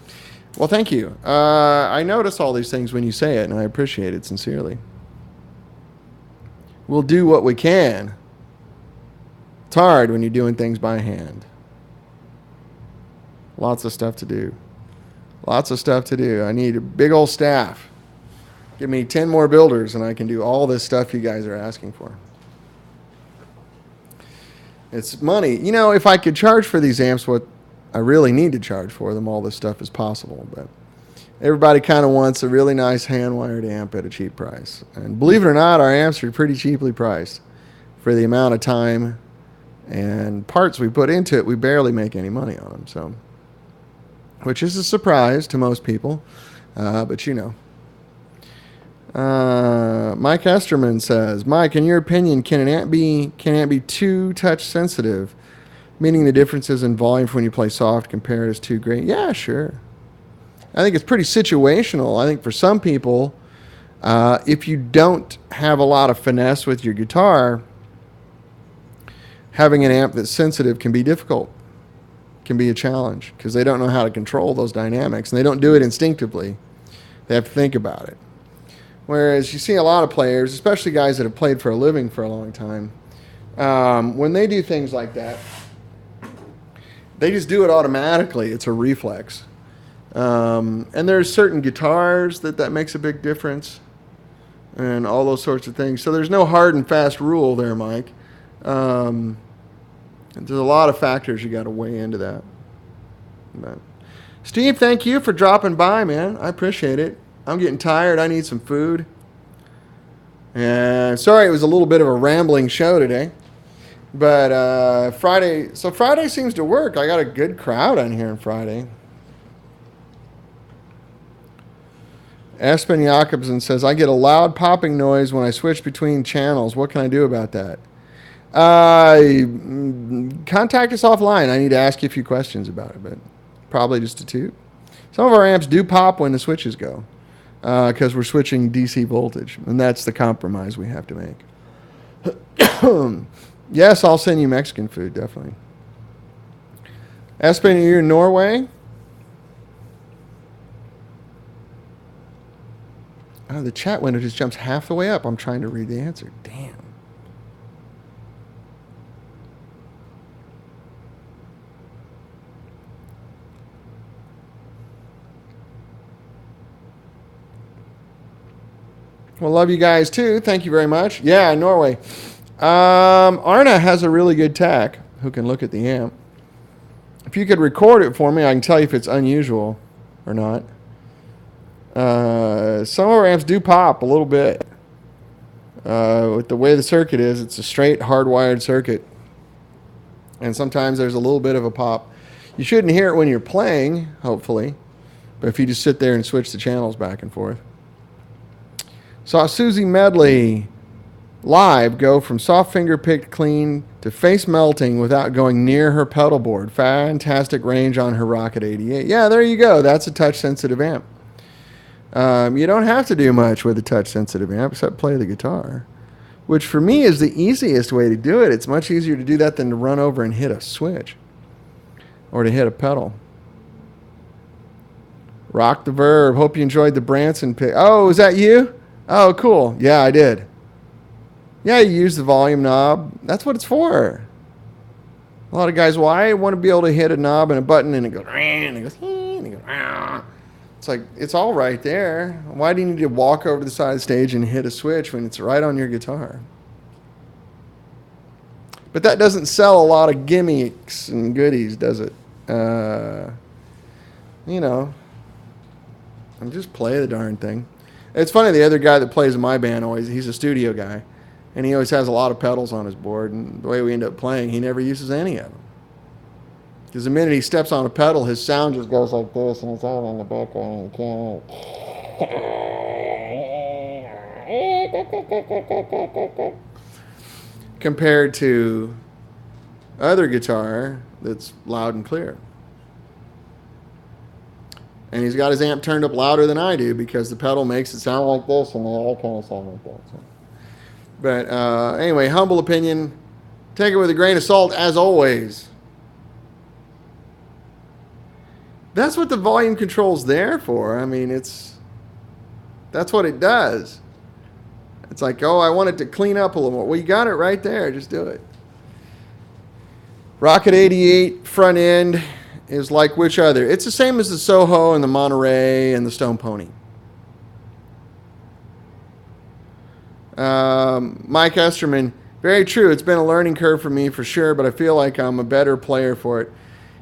Well, thank you. I notice all these things when you say it, and I appreciate it sincerely. We'll do what we can. It's hard when you're doing things by hand. Lots of stuff to do. Lots of stuff to do. I need a big old staff. Give me 10 more builders, and I can do all this stuff you guys are asking for. It's money. You know, if I could charge for these amps what I really need to charge for them, all this stuff is possible. But everybody kind of wants a really nice hand-wired amp at a cheap price. And believe it or not, our amps are pretty cheaply priced for the amount of time and parts we put into it. We barely make any money on them, so, which is a surprise to most people, but you know. Mike Esterman says, Mike, in your opinion, can an amp be too touch sensitive, meaning the differences in volume when you play soft compared is too great? Yeah, sure. I think it's pretty situational. I think for some people, if you don't have a lot of finesse with your guitar, having an amp that's sensitive can be difficult, can be a challenge, because they don't know how to control those dynamics, and they don't do it instinctively. They have to think about it. Whereas you see a lot of players, especially guys that have played for a living for a long time, when they do things like that, they just do it automatically. It's a reflex. And there's certain guitars that makes a big difference and all those sorts of things. So there's no hard and fast rule there, Mike. There's a lot of factors you got to weigh into that. But Steve, thank you for dropping by, man. I appreciate it. I'm getting tired. I need some food. And sorry it was a little bit of a rambling show today. But Friday seems to work. I got a good crowd on here on Friday. Espen Jakobsen says, I get a loud popping noise when I switch between channels. What can I do about that? Contact us offline. I need to ask you a few questions about it, but probably just a two. Some of our amps do pop when the switches go because we're switching DC voltage, and that's the compromise we have to make. Yes, I'll send you Mexican food, definitely. Espen, are you in Norway? Oh, the chat window just jumps half the way up. I'm trying to read the answer. Damn. Well, love you guys too. Thank you very much. Yeah, Norway. Arna has a really good tech who can look at the amp. If you could record it for me, I can tell you if it's unusual or not. Some of our amps do pop a little bit. With the way the circuit is, it's a straight hardwired circuit. And sometimes there's a little bit of a pop. You shouldn't hear it when you're playing, hopefully. But if you just sit there and switch the channels back and forth. Saw Susie Medley live go from soft finger picked clean to face melting without going near her pedal board. Fantastic range on her Rocket 88. Yeah, there you go. That's a touch sensitive amp. You don't have to do much with a touch sensitive amp except play the guitar, which for me is the easiest way to do it. It's much easier to do that than to run over and hit a switch or to hit a pedal. Rock the Verb. Hope you enjoyed the Branson pick. Oh, is that you? Oh, cool. Yeah, I did. Yeah, you use the volume knob. That's what it's for. A lot of guys, well, I want to be able to hit a knob and a button and it goes, and it goes, and it goes. It's like, it's all right there. Why do you need to walk over to the side of the stage and hit a switch when it's right on your guitar? But that doesn't sell a lot of gimmicks and goodies, does it? You know, and just play the darn thing. It's funny, the other guy that plays in my band, he's a studio guy, and he always has a lot of pedals on his board, and the way we end up playing, he never uses any of them. Because the minute he steps on a pedal, his sound just goes like this, and it's all in the background, and you can't... compared to other guitar that's loud and clear. And he's got his amp turned up louder than I do because the pedal makes it sound like this, and they all kind of sound like that. So. But anyway, humble opinion. Take it with a grain of salt, as always. That's what the volume control's there for. I mean, that's what it does. It's like, oh, I want it to clean up a little more. Well, you got it right there. Just do it. Rocket 88 front end is like which other? It's the same as the Soho and the Monterey and the Stone Pony. Mike Esterman, very true. It's been a learning curve for me for sure, but I feel like I'm a better player for it.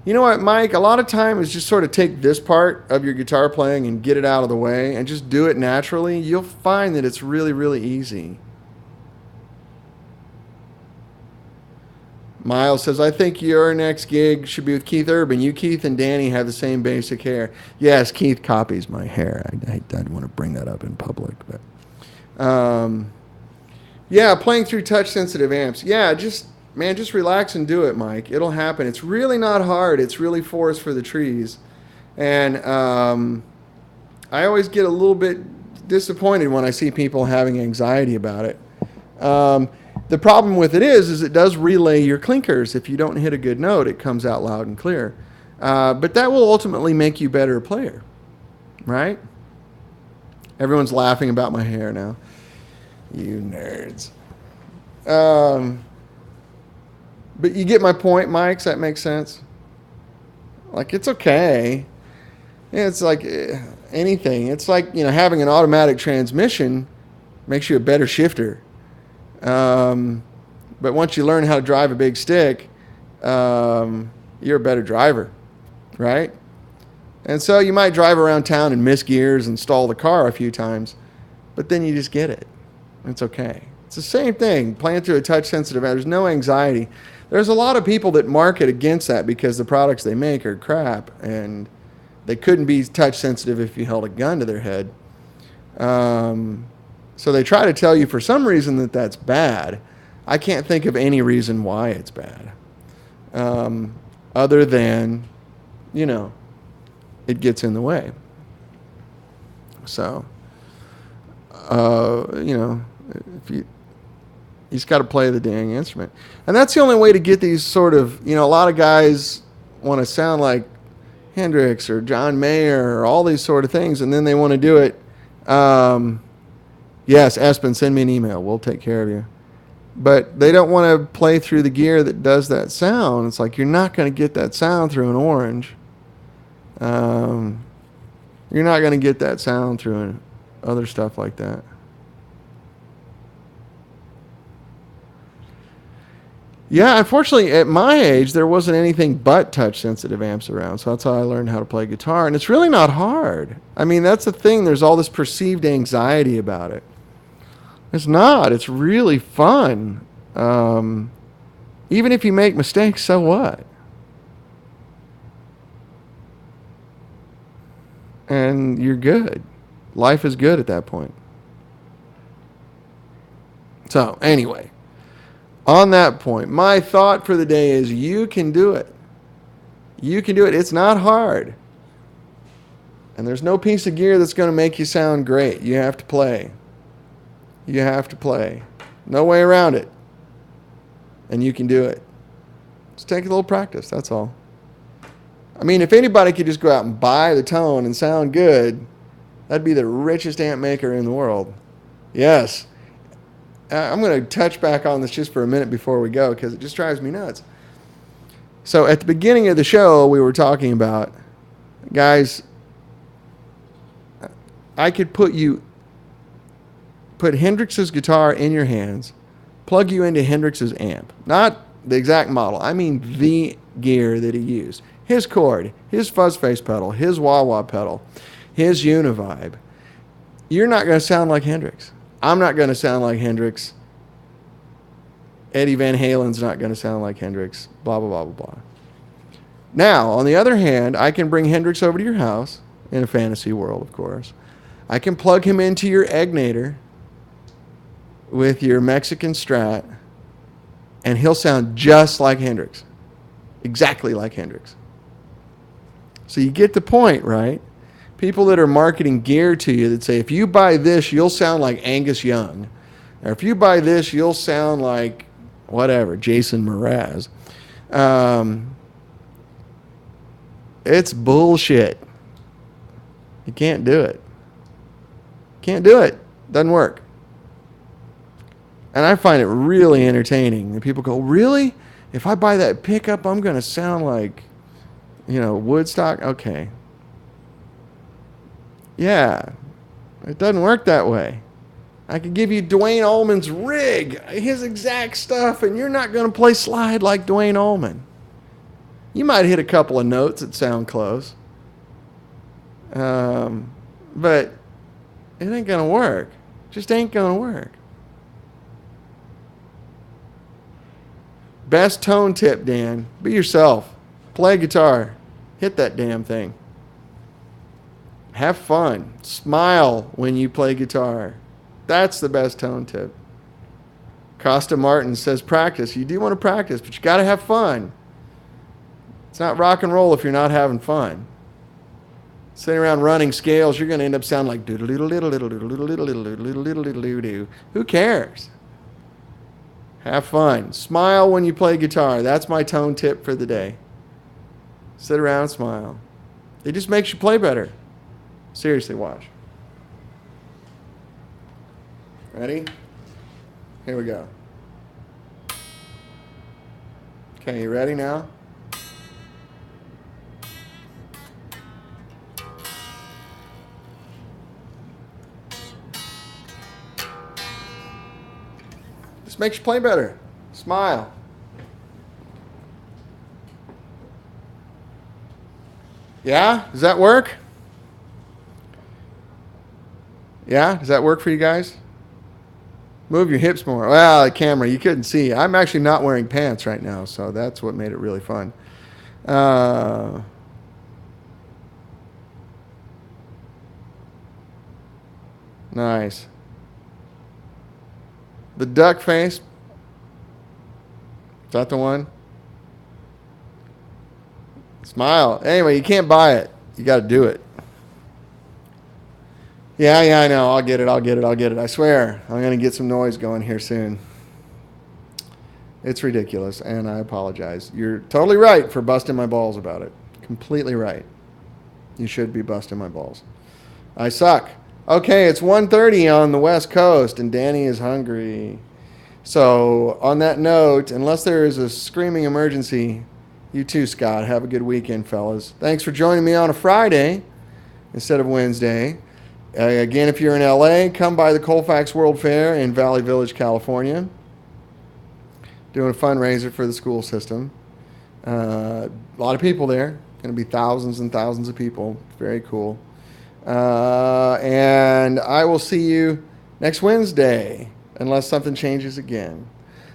You know what, Mike? A lot of time is just sort of take this part of your guitar playing and get it out of the way and just do it naturally. You'll find that it's really, really easy. Miles says, I think your next gig should be with Keith Urban. You, Keith, and Danny have the same basic hair. Yes, Keith copies my hair. I didn't want to bring that up in public. But yeah, playing through touch-sensitive amps. Yeah, just relax and do it, Mike. It'll happen. It's really not hard. It's really forest for the trees. And I always get a little bit disappointed when I see people having anxiety about it. The problem with it is it does relay your clinkers. If you don't hit a good note, it comes out loud and clear. But that will ultimately make you better player, right? Everyone's laughing about my hair now. You nerds. But you get my point, Mike. Does that make sense? Like, it's okay. It's like anything. It's like, having an automatic transmission makes you a better shifter. But once you learn how to drive a big stick, you're a better driver, right? And so you might drive around town and miss gears and stall the car a few times, but then you just get it. It's okay. It's the same thing, playing through a touch-sensitive amp. There's no anxiety. There's a lot of people that market against that because the products they make are crap, and they couldn't be touch-sensitive if you held a gun to their head. So they try to tell you for some reason that that's bad. I can't think of any reason why it's bad. Other than, it gets in the way. So, if you just got to play the dang instrument. And that's the only way to get these sort of, a lot of guys want to sound like Hendrix or John Mayer or all these sort of things, and then they want to do it. Yes, Espen, send me an email. We'll take care of you. But they don't want to play through the gear that does that sound. It's like you're not going to get that sound through an orange. You're not going to get that sound through other stuff like that. Yeah, unfortunately, at my age, there wasn't anything but touch-sensitive amps around, so that's how I learned how to play guitar, and it's really not hard. I mean, that's the thing. There's all this perceived anxiety about it. It's not. It's really fun. Even if you make mistakes, so what? And you're good. Life is good at that point. So, anyway, on that point, my thought for the day is you can do it. You can do it. It's not hard. And there's no piece of gear that's going to make you sound great. You have to play. You have to play. No way around it. And you can do it. Just take a little practice, that's all. I mean, if anybody could just go out and buy the tone and sound good, that'd be the richest amp maker in the world. Yes. I'm going to touch back on this just for a minute before we go because it just drives me nuts. So at the beginning of the show, we were talking about, guys, I could put Hendrix's guitar in your hands, plug you into Hendrix's amp. Not the exact model. I mean the gear that he used. His cord, his fuzz face pedal, his wah-wah pedal, his Univibe. You're not going to sound like Hendrix. I'm not going to sound like Hendrix. Eddie Van Halen's not going to sound like Hendrix. Blah, blah, blah, blah, blah. Now, on the other hand, I can bring Hendrix over to your house, in a fantasy world, of course. I can plug him into your Egnator with your Mexican Strat, and he'll sound just like Hendrix. Exactly like Hendrix. So you get the point, right? People that are marketing gear to you that say, if you buy this, you'll sound like Angus Young. Or if you buy this, you'll sound like whatever, Jason Mraz. It's bullshit. You can't do it. Can't do it. Doesn't work. And I find it really entertaining. And people go, really? If I buy that pickup, I'm going to sound like, Woodstock? Okay. Yeah. It doesn't work that way. I could give you Dwayne Allman's rig, his exact stuff, and you're not going to play slide like Dwayne Allman. You might hit a couple of notes that sound close. But it ain't going to work. Just ain't going to work. Best tone tip, Dan. Be yourself. Play guitar. Hit that damn thing. Have fun. Smile when you play guitar. That's the best tone tip. Costa Martin says practice. You do want to practice, but you got to have fun. It's not rock and roll if you're not having fun. Sitting around running scales, you're going to end up sounding like doodle doodle doodle doodle doodle doodle doodle doodle doodle doodle doodle. Who cares? Have fun. Smile when you play guitar. That's my tone tip for the day. Sit around and smile. It just makes you play better. Seriously, watch. Ready? Here we go. Okay, you ready now? This makes you play better. Smile. Yeah? Does that work? Yeah? Does that work for you guys? Move your hips more. Well, the camera, you couldn't see. I'm actually not wearing pants right now, so that's what made it really fun. Nice. The duck face. Is that the one? Smile. Anyway, you can't buy it. You got to do it. Yeah, I know. I'll get it. I swear. I'm going to get some noise going here soon. It's ridiculous, and I apologize. You're totally right for busting my balls about it. Completely right. You should be busting my balls. I suck. Okay, it's 1:30 on the West Coast, and Danny is hungry. So, on that note, unless there is a screaming emergency, you too, Scott. Have a good weekend, fellas. Thanks for joining me on a Friday instead of Wednesday. Again, if you're in LA, come by the Colfax World Fair in Valley Village, California. Doing a fundraiser for the school system. A lot of people there. Going to be thousands and thousands of people. Very cool. And I will see you next Wednesday. unless something changes again.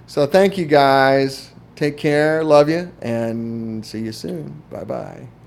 So thank you guys. Take care. Love you. And see you soon. Bye-bye.